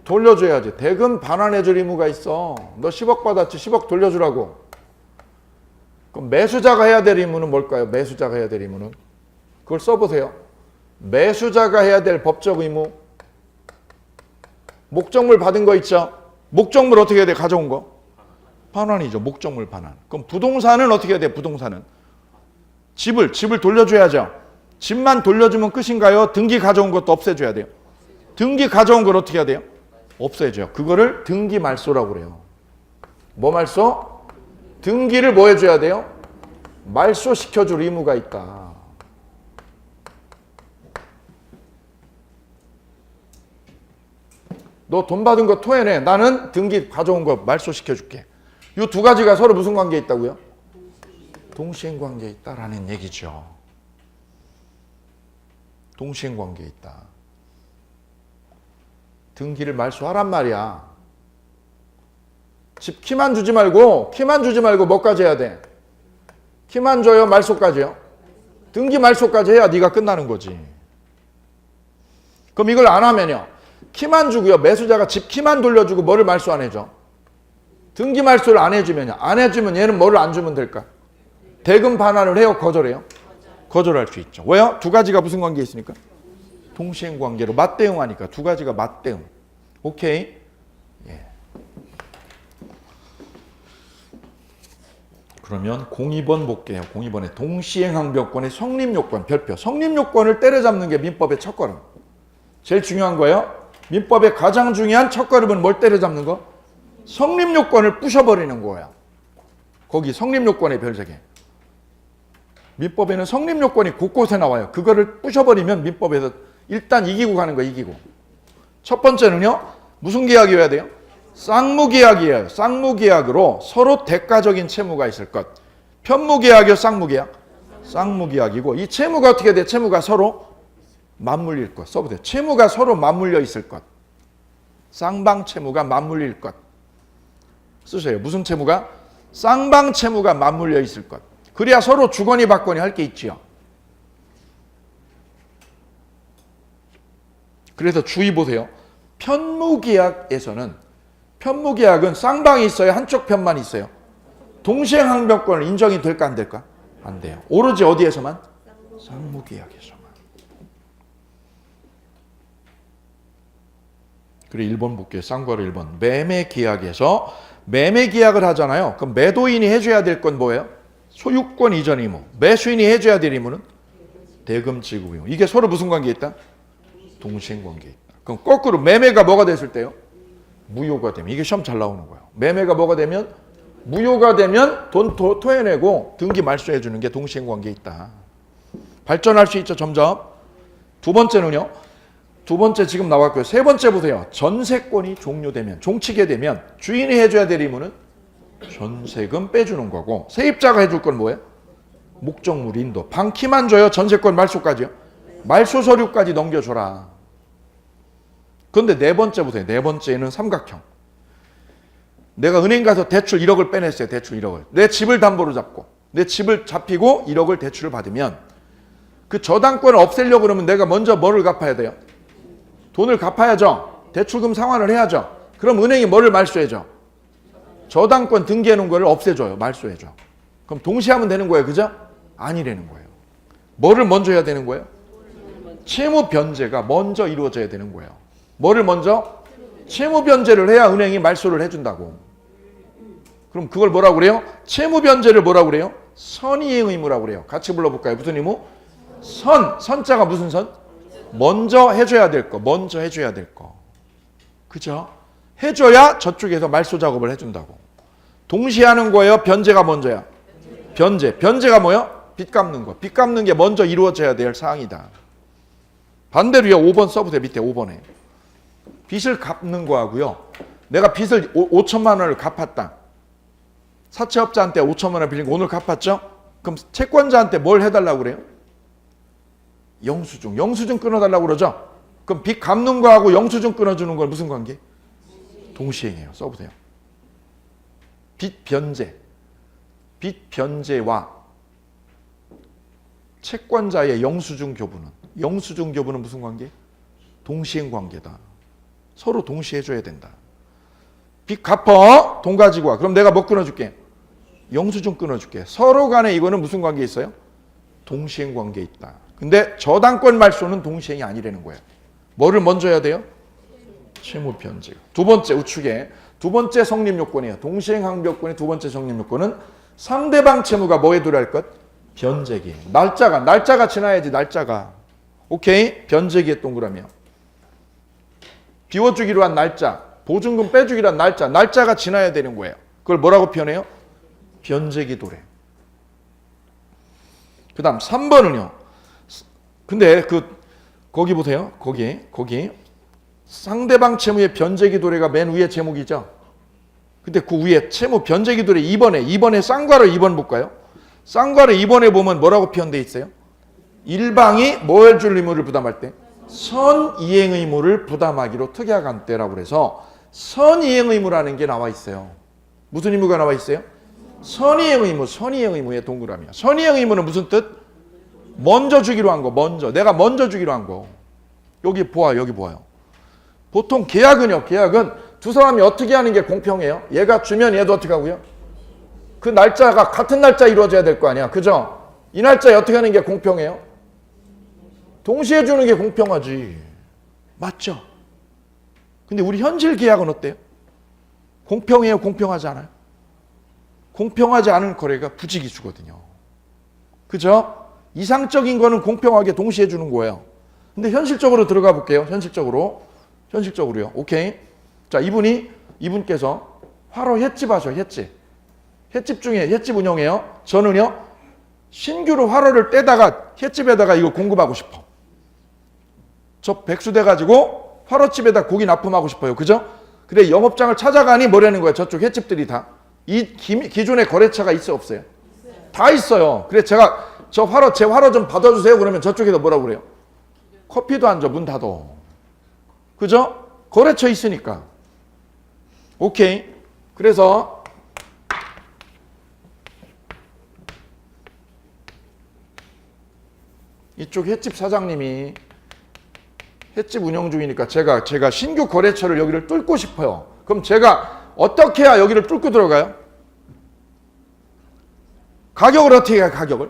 돌려줘야지. 대금 반환해줄 의무가 있어. 너 10억 받았지? 10억 돌려주라고. 그럼 매수자가 해야 될 의무는 뭘까요? 매수자가 해야 될 의무는? 그걸 써보세요. 매수자가 해야 될 법적 의무. 목적물 받은 거 있죠? 목적물 어떻게 해야 돼? 가져온 거? 반환이죠. 목적물 반환. 그럼 부동산은 어떻게 해야 돼? 부동산은 집을 돌려줘야죠. 집만 돌려주면 끝인가요? 등기 가져온 것도 없애줘야 돼요. 등기 가져온 걸 어떻게 해야 돼요? 없애줘요. 그거를 등기 말소라고 그래요. 뭐 말소? 등기를 뭐 해줘야 돼요? 말소시켜줄 의무가 있다. 너 돈 받은 거 토해내. 나는 등기 가져온 거 말소시켜줄게. 이 두 가지가 서로 무슨 관계에 있다고요? 동시행관계에 있다라는 얘기죠. 동시행관계에 있다. 등기를 말소하란 말이야. 집 키만 주지 말고 뭐까지 해야 돼? 키만 줘요? 말소까지요? 등기 말소까지 해야 네가 끝나는 거지. 그럼 이걸 안 하면요. 키만 주고요. 매수자가 집 키만 돌려주고 뭐를 말소 안 해줘? 등기 말소를 안 해주면요. 안 해주면 얘는 뭐를 안 주면 될까? 대금 반환을 해요? 거절해요? 거절할 수 있죠. 왜요? 두 가지가 무슨 관계에 있으니까? 동시행 관계로 맞대응하니까 두 가지가 맞대응. 오케이? 예. 그러면 02번 볼게요. 02번에 동시행항변권의 성립요건 별표. 성립요건을 때려잡는 게 민법의 첫걸음. 제일 중요한 거예요. 민법의 가장 중요한 첫걸음은 뭘 때려잡는 거? 성립요건을 부셔버리는 거예요. 거기 성립요건의 별세개. 민법에는 성립요건이 곳곳에 나와요. 그거를 부셔버리면 민법에서 일단 이기고 가는 거예요. 이기고. 첫 번째는요. 무슨 계약이어야 돼요? 쌍무계약이에요. 쌍무계약으로 서로 대가적인 채무가 있을 것. 편무계약이요? 쌍무계약? 쌍무계약이고 이 채무가 어떻게 돼? 채무가 서로 맞물릴 것. 써보세요. 채무가 서로 맞물려 있을 것. 쌍방 채무가 맞물릴 것. 쓰세요. 무슨 채무가? 쌍방 채무가 맞물려 있을 것. 그래야 서로 주거니 받거니 할 게 있지요. 그래서 주의 보세요. 편무계약에서는 편무계약은 쌍방이 있어요? 한쪽 편만 있어요? 동시행항변권을 인정이 될까 안 될까? 안 돼요. 오로지 어디에서만? 쌍무계약에서만. 그래 1번 볼게요. 쌍괄호 1번. 매매계약에서 매매계약을 하잖아요. 그럼 매도인이 해줘야 될 건 뭐예요? 소유권 이전 의무. 매수인이 해줘야 될 의무는? 대금 지급 의무. 이게 서로 무슨 관계에 있다? 동시행 관계에 있다. 그럼 거꾸로 매매가 뭐가 됐을 때요? 무효가 되면. 이게 시험 잘 나오는 거예요. 매매가 뭐가 되면? 무효가 되면 돈 토해내고 등기 말소해 주는 게 동시행 관계에 있다. 발전할 수 있죠. 점점. 두 번째는요. 두 번째 지금 나왔고요. 세 번째 보세요. 전세권이 종료되면 종치게 되면 주인이 해줘야 될 의무는 전세금 빼주는 거고 세입자가 해줄 건 뭐예요? 목적물 인도. 방키만 줘요? 전세권 말소까지요? 말소 서류까지 넘겨줘라. 그런데 네 번째 보세요. 네 번째는 삼각형. 내가 은행 가서 대출 1억을 빼냈어요. 대출 1억을. 내 집을 담보로 잡고 내 집을 잡히고 1억을 대출을 받으면 그 저당권을 없애려고 그러면 내가 먼저 뭐를 갚아야 돼요? 돈을 갚아야죠. 대출금 상환을 해야죠. 그럼 은행이 뭐를 말소해줘? 저당권 등기해 놓은 거를 없애줘요. 말소해줘. 그럼 동시에 하면 되는 거예요. 그죠? 아니라는 거예요. 뭐를 먼저 해야 되는 거예요? 채무 변제가 먼저 이루어져야 되는 거예요. 뭐를 먼저? 채무 변제를 해야 은행이 말소를 해준다고. 그럼 그걸 뭐라고 그래요? 채무 변제를 뭐라고 그래요? 선의의 의무라고 그래요. 같이 불러볼까요? 무슨 의무? 선자가 무슨 선? 먼저 해줘야 될 거. 먼저 해줘야 될 거. 그죠? 해줘야 저쪽에서 말소 작업을 해준다고. 동시에 하는 거예요? 변제가 먼저야? 변제가 뭐예요? 빚 갚는 거. 빚 갚는 게 먼저 이루어져야 될 사항이다. 반대로요. 5번 써보세요. 밑에 5번에. 빚을 갚는 거하고요. 내가 빚을 5천만 원을 갚았다. 사채업자한테 5천만 원 빌린 거 오늘 갚았죠? 그럼 채권자한테 뭘 해달라고 그래요? 영수증 끊어달라고 그러죠? 그럼 빚 갚는 거하고 영수증 끊어주는 건 무슨 관계? 동시행이에요. 써보세요. 빚 변제와 채권자의 영수증 교부는 무슨 관계? 동시행 관계다. 서로 동시에 해줘야 된다. 빚 갚어. 돈 가지고 와. 그럼 내가 뭐 끊어줄게? 영수증 끊어줄게. 서로 간에 이거는 무슨 관계에 있어요? 동시행 관계에 있다. 근데 저당권 말소는 동시행이 아니라는 거예요. 뭐를 먼저 해야 돼요? 채무 변제가. 두 번째 우측에 두 번째 성립 요건이에요. 동시행 항변권의 두 번째 성립 요건은 상대방 채무가 뭐에 도래할 것? 변제기. 날짜가 지나야지 날짜가. 오케이? 변제기의 동그라미요. 비워주기로 한 날짜, 보증금 빼주기로 한 날짜가 지나야 되는 거예요. 그걸 뭐라고 표현해요? 변제기 도래. 그 다음 3번은요. 근데 거기 보세요. 거기 상대방 채무의 변제기 도래가 맨 위에 제목이죠. 근데 그 위에 채무 변제기 도래 2번에 쌍괄호 2번 볼까요? 쌍괄호 2번에 보면 뭐라고 표현되어 있어요? 일방이 뭐 해줄 의무를 부담할 때? 선이행 의무를 부담하기로 특약한 때라고 그래서 선이행 의무라는 게 나와 있어요. 무슨 의무가 나와 있어요? 선이행 의무의 동그라미야. 선이행 의무는 무슨 뜻? 먼저 주기로 한 거, 내가 먼저 주기로 한 거. 여기 보아요. 보통 계약은 두 사람이 어떻게 하는 게 공평해요? 얘가 주면 얘도 어떻게 하고요? 그 날짜가 같은 날짜에 이루어져야 될 거 아니야. 그죠? 이 날짜에 어떻게 하는 게 공평해요? 동시에 주는 게 공평하지. 맞죠? 근데 우리 현실 계약은 어때요? 공평해요? 공평하지 않아요? 공평하지 않은 거래가 부지기수거든요. 그죠? 이상적인 거는 공평하게 동시에 주는 거예요. 근데 현실적으로 들어가 볼게요. 현실적으로요. 오케이. 자, 이분께서 화로 횟집 하셔, 횟집. 횟집 운영해요. 저는요, 신규로 화로를 떼다가 횟집에다가 이거 공급하고 싶어. 저 백수 돼가지고 화로집에다 고기 납품하고 싶어요. 그죠? 그래, 영업장을 찾아가니 뭐라는 거야? 저쪽 횟집들이 다. 이 기존의 거래처가 있어요, 없어요? 다 있어요. 그래, 제 화로 좀 받아주세요. 그러면 저쪽에서 뭐라고 그래요? 커피도 안 줘, 문 닫어. 그죠? 거래처 있으니까. 오케이. 그래서 이쪽 횟집 사장님이 횟집 운영 중이니까 제가 신규 거래처를 여기를 뚫고 싶어요. 그럼 제가 어떻게 해야 여기를 뚫고 들어가요? 가격을 어떻게 해야 가격을?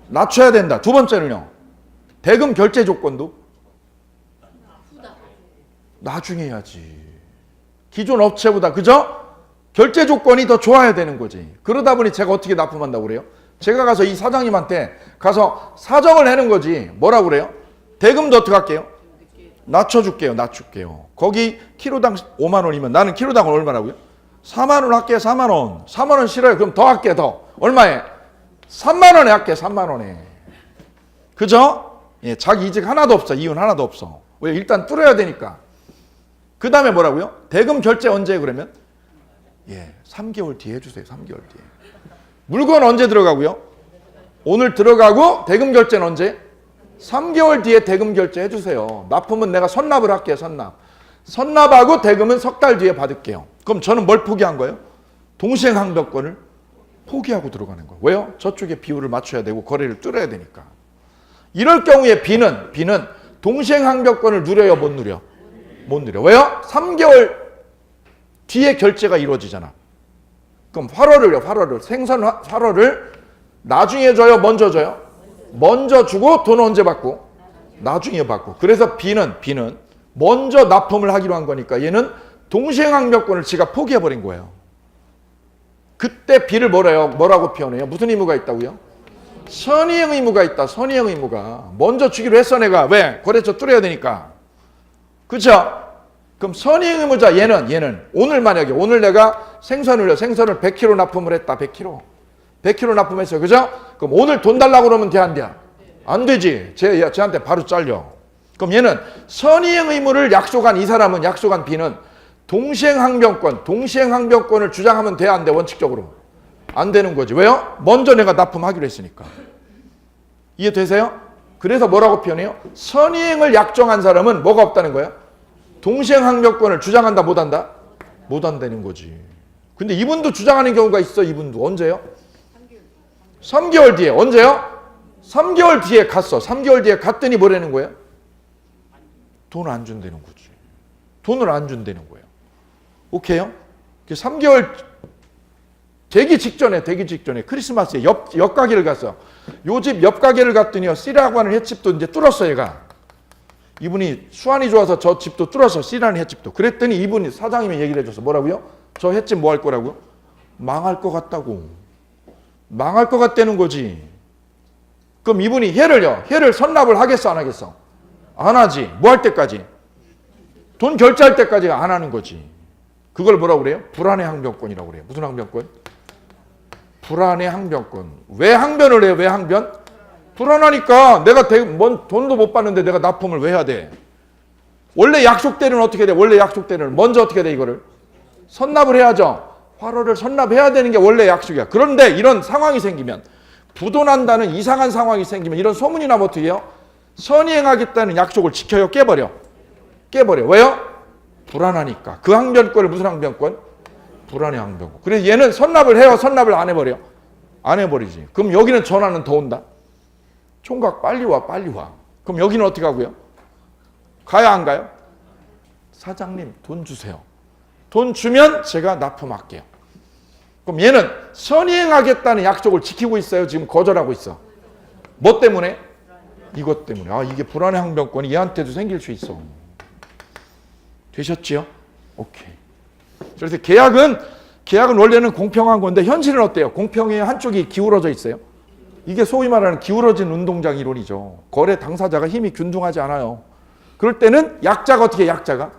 낮춰야 된다. 두 번째는요. 대금 결제 조건도 나중에 해야지. 기존 업체보다, 그죠? 결제 조건이 더 좋아야 되는 거지. 그러다 보니 제가 어떻게 납품한다고 그래요? 제가 가서 이 사장님한테 가서 사정을 하는 거지. 뭐라고 그래요? 대금도 어떻게 할게요? 낮춰줄게요. 거기 키로당 5만 원이면 나는 키로당 얼마라고요? 4만 원 할게요. 4만 원. 4만 원 싫어요. 그럼 더 할게, 더. 얼마에? 3만 원에 할게, 3만 원에. 그죠? 예, 자기 이직 하나도 없어. 이윤 하나도 없어. 왜? 일단 뚫어야 되니까. 그 다음에 뭐라고요? 대금 결제 언제 그러면? 예, 3개월 뒤에 해주세요. 3개월 뒤에. 물건 언제 들어가고요? 오늘 들어가고 대금 결제는 언제? 3개월 뒤에 대금 결제 해주세요. 납품은 내가 선납을 할게요. 선납하고 대금은 석 달 뒤에 받을게요. 그럼 저는 뭘 포기한 거예요? 동시행 항변권을 포기하고 들어가는 거예요. 왜요? 저쪽에 비율을 맞춰야 되고 거래를 뚫어야 되니까. 이럴 경우에 B는 동시행 항변권을 누려요? 못 누려? 못 누려. 왜요? 3개월 뒤에 결제가 이루어지잖아. 그럼 화로를 생선 화로를 나중에 줘요? 먼저 줘요? 먼저 주고 돈 언제 받고? 나중에 받고. 그래서 B는 먼저 납품을 하기로 한 거니까 얘는 동시행 항변권을 지가 포기해버린 거예요. 그때 B를 뭐라고 표현해요? 무슨 의무가 있다고요? 선이행 의무가 있다. 선이행 의무가. 먼저 주기로 했어 내가. 왜? 거래처 뚫어야 되니까. 그렇죠? 그럼 선이행 의무자 얘는 오늘 내가 생선을 100kg 납품을 했다. 100kg 납품했어요. 그죠? 그럼 오늘 돈 달라고 그러면 돼, 안 돼? 안 되지. 쟤한테 바로 잘려. 그럼 얘는 선이행 의무를 약속한 B는 동시행 항변권을 주장하면 돼, 안 돼? 원칙적으로. 안 되는 거지. 왜요? 먼저 내가 납품하기로 했으니까. 이해되세요? 그래서 뭐라고 표현해요? 선이행을 약정한 사람은 뭐가 없다는 거예요? 동시행 항변권을 주장한다, 못한다? 못한다는 거지. 근데 이분도 주장하는 경우가 있어. 이분도. 언제요? 3개월 뒤에. 언제요? 3개월 뒤에 갔어. 3개월 뒤에 갔더니 뭐라는 거예요? 돈을 안 준다는 거지. 돈을 안 준다는 거예요. 오케이요? 3개월 되기 직전에 크리스마스에 옆 가게를 갔어. 요 집 옆 가게를 갔더니요, C라고 하는 횟집도 이제 뚫었어. 얘가 이분이 수완이 좋아서 저 집도 뚫었어. C라는 횟집도. 그랬더니 이분이 사장님이 얘기를 해줬어. 뭐라고요? 저 횟집 뭐 할 거라고요? 망할 것 같다고. 망할 것 같다는 거지. 그럼 이분이 회를 선납을 하겠어, 안 하겠어? 안 하지. 뭐 할 때까지? 돈 결제할 때까지 안 하는 거지. 그걸 뭐라고 그래요? 불안의 항변권이라고 그래요. 무슨 항변권? 불안의 항변권. 왜 항변을 해요? 왜 항변? 불안하니까. 내가 돈도 못 받는데 내가 납품을 왜 해야 돼? 원래 약속대로는 어떻게 돼? 원래 약속대로는 먼저 어떻게 돼? 이거를 선납을 해야죠. 화로를 선납해야 되는 게 원래 약속이야. 그런데 이런 상황이 생기면, 부도난다는 이상한 상황이 생기면 이런 소문이 나면 어떻게 해요? 선의행하겠다는 약속을 지켜요? 깨버려? 왜요? 불안하니까. 그 항변권을 무슨 항변권? 불안의 항변권. 그래서 얘는 선납을 해요? 선납을 안 해버려? 안 해버리지. 그럼 여기는 전화는 더 온다? 총각 빨리 와. 그럼 여기는 어떻게 하고요? 가야 안 가요? 사장님 돈 주세요. 돈 주면 제가 납품할게요. 그럼 얘는 선의행하겠다는 약속을 지키고 있어요? 지금 거절하고 있어? 뭐 때문에? 이것 때문에. 아, 이게 불안의 항변권이 얘한테도 생길 수 있어. 되셨지요? 오케이. 그래서 계약은 원래는 공평한 건데 현실은 어때요? 공평의 한쪽이 기울어져 있어요. 이게 소위 말하는 기울어진 운동장 이론이죠. 거래 당사자가 힘이 균등하지 않아요. 그럴 때는 약자가 어떻게 해? 약자가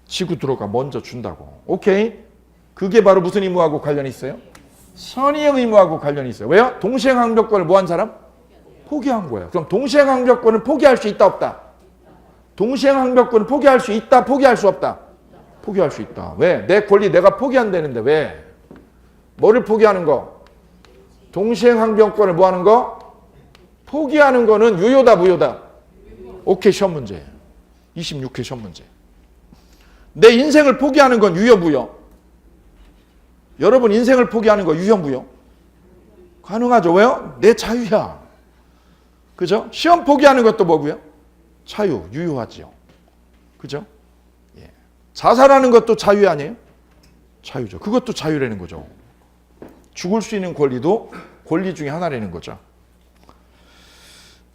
지고 들어가 먼저 준다고. 오케이. 그게 바로 무슨 의무하고 관련이 있어요? 선의행 의무하고 관련이 있어요. 왜요? 동시행 항변권을 뭐 한 사람? 포기한 거예요. 그럼 동시행 항변권은 포기할 수 있다 없다? 동시행 항변권은 포기할 수 있다, 포기할 수 없다? 포기할 수 있다. 왜? 내 권리 내가 포기한다는데 왜? 뭐를 포기하는 거? 동시행 항변권을 뭐 하는 거? 포기하는 거는 유효다, 무효다? 오케이, 시험 문제. 26회 시험 문제. 내 인생을 포기하는 건 유효, 무효? 여러분 인생을 포기하는 거 유효, 무효? 가능하죠. 왜요? 내 자유야. 그죠? 시험 포기하는 것도 뭐고요? 자유, 유효하지요. 그죠? 예. 자살하는 것도 자유 아니에요? 자유죠. 그것도 자유라는 거죠. 죽을 수 있는 권리도 권리 중에 하나라는 거죠.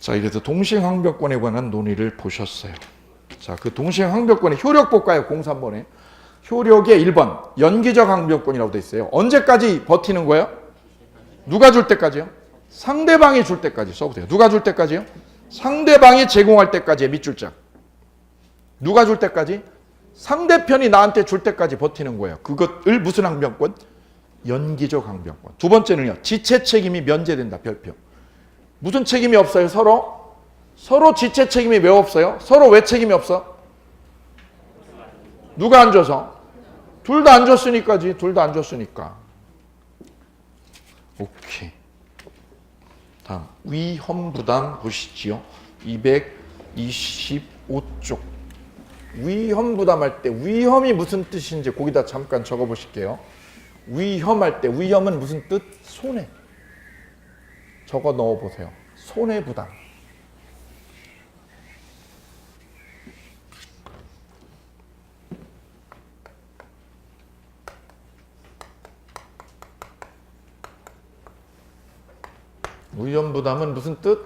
자, 이래서 동시행 항변권에 관한 논의를 보셨어요. 자, 그 동시행 항변권의 효력 볼까요? 03번에. 효력의 1번, 연기적 항변권이라고 돼 있어요. 언제까지 버티는 거예요? 누가 줄 때까지요? 상대방이 줄 때까지 써보세요. 누가 줄 때까지요? 상대방이 제공할 때까지의 밑줄짝. 누가 줄 때까지? 상대편이 나한테 줄 때까지 버티는 거예요. 그것을 무슨 항변권? 연기적 항변권. 두 번째는요, 지체 책임이 면제된다. 별표. 무슨 책임이 없어요? 서로 지체 책임이 왜 없어요? 서로 왜 책임이 없어? 누가 안 줘서? 둘 다 안 줬으니까지. 둘 다 안 줬으니까. 오케이. 다음 위험부담 보시지요. 225쪽. 위험부담할 때 위험이 무슨 뜻인지 거기다 잠깐 적어 보실게요. 위험할 때 위험은 무슨 뜻? 손해. 적어 넣어 보세요. 손해부담. 위험부담은 무슨 뜻?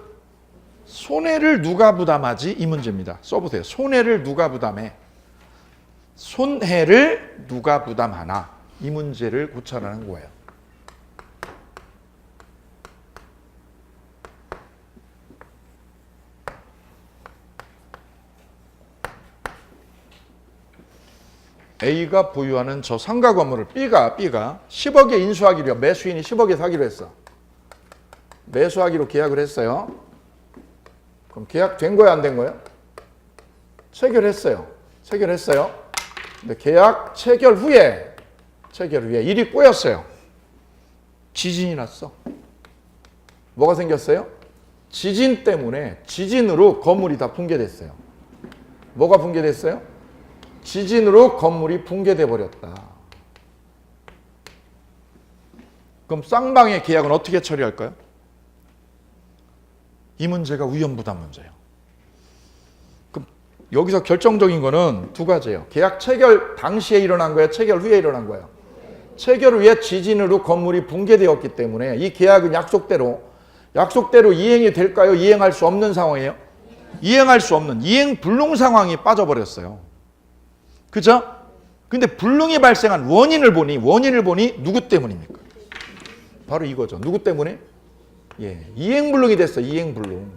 손해를 누가 부담하지? 이 문제입니다. 써보세요. 손해를 누가 부담해? 손해를 누가 부담하나? 이 문제를 고찰하는 거예요. A가 보유하는 저 상가 건물을 B가 10억에 인수하기로, 매수인이 10억에 사기로 했어. 매수하기로 계약을 했어요. 그럼 계약된 거야, 안 된 거야? 체결했어요. 근데 계약 체결 후에 일이 꼬였어요. 지진이 났어. 뭐가 생겼어요? 지진 때문에, 지진으로 건물이 다 붕괴됐어요. 뭐가 붕괴됐어요? 지진으로 건물이 붕괴돼 버렸다. 그럼 쌍방의 계약은 어떻게 처리할까요? 이 문제가 위험부담 문제예요. 그럼 여기서 결정적인 거는 두 가지예요. 계약 체결 당시에 일어난 거예요? 체결 후에 일어난 거예요? 체결을 위해 지진으로 건물이 붕괴되었기 때문에 이 계약은 약속대로 이행이 될까요? 이행할 수 없는 상황이에요. 이행할 수 없는 이행 불능 상황이 빠져버렸어요. 그죠? 근데 불능이 발생한 원인을 보니 누구 때문입니까? 바로 이거죠. 누구 때문에? 예, 이행 불능이 됐어. 이행 불능.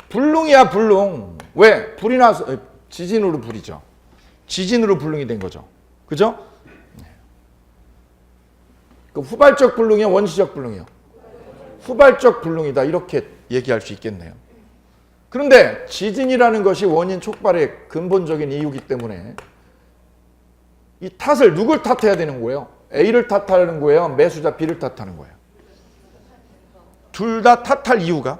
불능이야 불능. 왜? 불이 나서 지진으로 불이죠. 지진으로 불능이 된 거죠. 그죠? 그 후발적 불능이요, 원시적 불능이요? 후발적 불능이다. 이렇게 얘기할 수 있겠네요. 그런데 지진이라는 것이 원인 촉발의 근본적인 이유이기 때문에 이 탓을 누굴 탓해야 되는 거예요? A를 탓하는 거예요? 매수자 B를 탓하는 거예요? 둘 다 탓할 이유가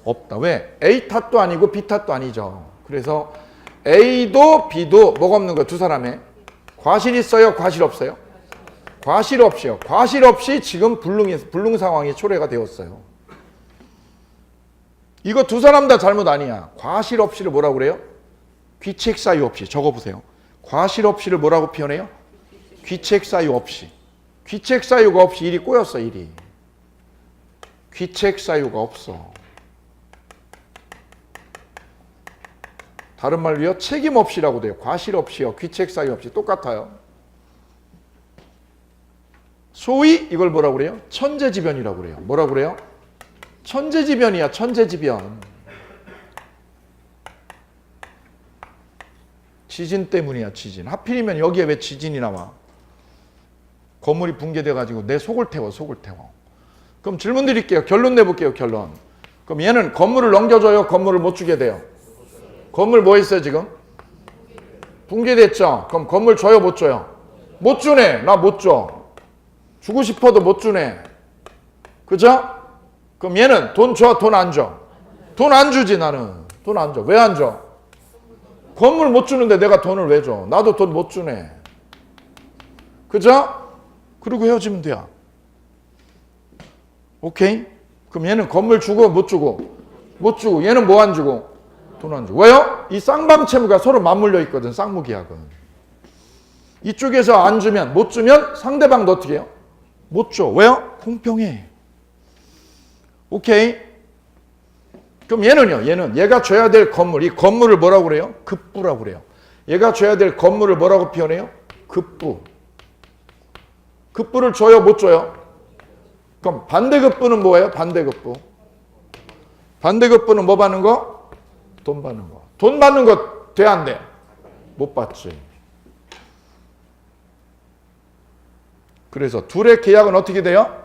없다. 왜? A 탓도 아니고 B 탓도 아니죠. 그래서 A도 B도 뭐가 없는 거예요? 두 사람에 과실 있어요? 과실 없어요? 과실 없이요. 과실 없이 지금 불능 상황이 초래가 되었어요. 이거 두 사람 다 잘못 아니야. 과실 없이를 뭐라고 그래요? 귀책 사유 없이. 적어보세요. 과실 없이를 뭐라고 표현해요? 귀책 사유 없이. 귀책 사유가 없이 일이 꼬였어. 일이. 귀책 사유가 없어. 다른 말로요. 책임 없이라고 돼요. 과실 없이요. 귀책 사유 없이. 똑같아요. 소위 이걸 뭐라고 그래요? 천재지변이라고 그래요. 뭐라고 그래요? 천재지변이야. 천재지변. 지진 때문이야. 지진. 하필이면 여기에 왜 지진이 나와? 건물이 붕괴돼가지고 내 속을 태워. 그럼 질문 드릴게요. 결론 내볼게요. 결론. 그럼 얘는 건물을 넘겨줘요? 건물을 못 주게 돼요? 건물 뭐 했어요 지금? 붕괴됐죠? 그럼 건물 줘요? 못 줘요? 못 주네. 나 못 줘. 주고 싶어도 못 주네. 그죠? 그럼 얘는 돈 줘? 돈 안 줘? 돈 안 주지 나는. 돈 안 줘. 왜 안 줘? 건물 못 주는데 내가 돈을 왜 줘? 나도 돈 못 주네. 그죠? 그리고 헤어지면 돼요. 오케이? 그럼 얘는 건물 주고 못 주고? 못 주고. 얘는 뭐 안 주고? 돈 안 주고. 왜요? 이 쌍방채무가 서로 맞물려 있거든. 쌍무계약은. 이쪽에서 안 주면 못 주면 상대방도 어떻게 해요? 못 줘. 왜요? 공평해. 오케이. 그럼 얘는요. 얘는 얘가 줘야 될 건물. 이 건물을 뭐라고 그래요? 급부라고 그래요. 얘가 줘야 될 건물을 뭐라고 표현해요? 급부. 급부를 줘요? 못 줘요? 그럼 반대급부는 뭐예요? 반대급부. 반대급부는 뭐 받는 거? 돈 받는 거. 돈 받는 거 돼 안 돼? 못 받지. 그래서 둘의 계약은 어떻게 돼요?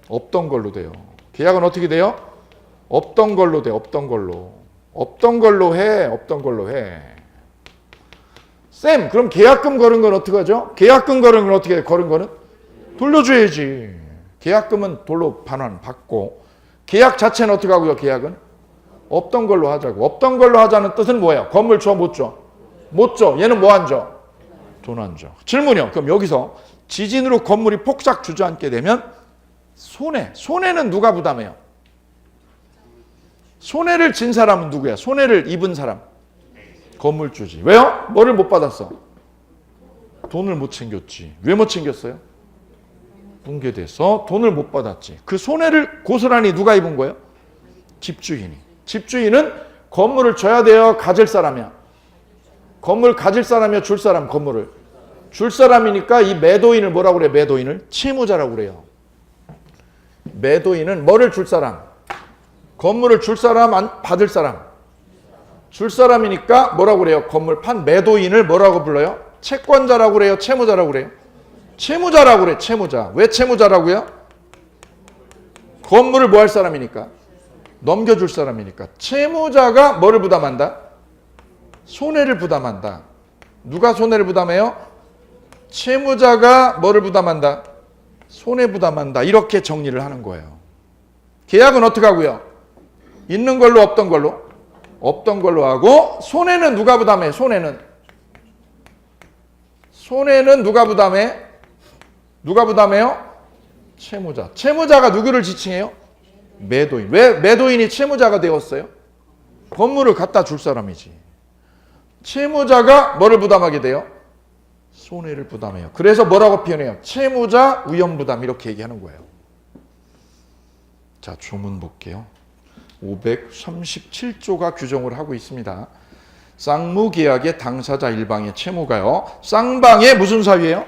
없던 걸로 돼요. 계약은 어떻게 돼요? 없던 걸로 돼. 없던 걸로. 없던 걸로 해. 없던 걸로 해. 쌤, 그럼 계약금 걸은 건 어떻게 하죠? 계약금 걸은 건 어떻게 해? 걸은 거는? 돌려줘야지. 계약금은 돌로 반환 받고 계약 자체는 어떻게 하고요? 계약은? 없던 걸로 하자고. 없던 걸로 하자는 뜻은 뭐예요? 건물 줘? 못 줘? 못 줘. 얘는 뭐 안 줘? 돈 안 줘. 질문이요. 그럼 여기서 지진으로 건물이 폭삭 주저앉게 되면 손해는 누가 부담해요? 손해를 진 사람은 누구야? 손해를 입은 사람. 건물주지. 왜요? 뭐를 못 받았어? 돈을 못 챙겼지. 왜 못 챙겼어요? 붕괴돼서 돈을 못 받았지. 그 손해를 고스란히 누가 입은 거예요? 집주인이. 집주인은 건물을 줘야 돼요? 가질 사람이야? 건물 가질 사람이야? 줄 사람? 건물을 줄 사람이니까 이 매도인을 뭐라고 그래요? 매도인을 채무자라고 그래요. 매도인은 뭐를 줄 사람? 건물을 줄 사람, 안 받을 사람? 줄 사람이니까 뭐라고 그래요? 건물 판 매도인을 뭐라고 불러요? 채권자라고 그래요? 채무자라고 그래요? 채무자라고 그래. 채무자. 왜 채무자라고요? 건물을 뭐 할 사람이니까? 넘겨줄 사람이니까. 채무자가 뭐를 부담한다? 손해를 부담한다. 누가 손해를 부담해요? 채무자가 뭐를 부담한다? 손해 부담한다. 이렇게 정리를 하는 거예요. 계약은 어떻게 하고요? 있는 걸로 없던 걸로? 없던 걸로 하고 손해는 누가 부담해? 손해는 누가 부담해? 누가 부담해요? 채무자. 채무자가 누구를 지칭해요? 매도인. 왜 매도인이 채무자가 되었어요? 건물을 갖다 줄 사람이지. 채무자가 뭐를 부담하게 돼요? 손해를 부담해요. 그래서 뭐라고 표현해요? 채무자 위험부담 이렇게 얘기하는 거예요. 자, 조문 볼게요. 537조가 규정을 하고 있습니다. 쌍무계약의 당사자 일방의 채무가요. 쌍방의 무슨 사유예요?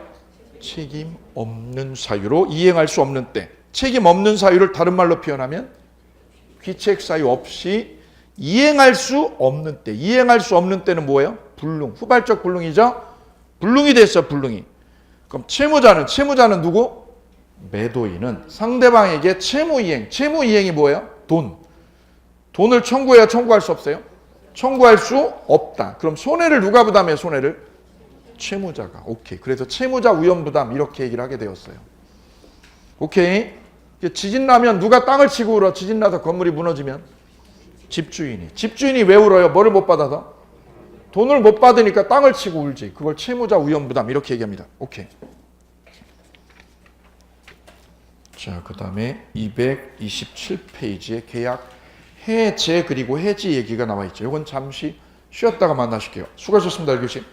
책임 없는 사유로 이행할 수 없는 때. 책임 없는 사유를 다른 말로 표현하면 귀책 사유 없이 이행할 수 없는 때. 이행할 수 없는 때는 뭐예요? 불능. 후발적 불능이죠. 불능이 됐어, 불능이. 그럼 채무자는 누구? 매도인은 상대방에게 채무 이행이 뭐예요? 돈을 청구해야 청구할 수 없어요? 청구할 수 없다. 그럼 손해를 누가 부담해요? 손해를? 채무자가. 오케이. 그래서 채무자 위험 부담 이렇게 얘기를 하게 되었어요. 오케이. 지진 나면 누가 땅을 치고 울어? 지진 나서 건물이 무너지면 집주인이 왜 울어요? 뭐를 못 받아서? 돈을 못 받으니까 땅을 치고 울지. 그걸 채무자 위험 부담 이렇게 얘기합니다. 오케이. 자, 그다음에 227페이지에 계약 해제 그리고 해지 얘기가 나와 있죠. 이건 잠시 쉬었다가 만나실게요. 수고하셨습니다, 교수님.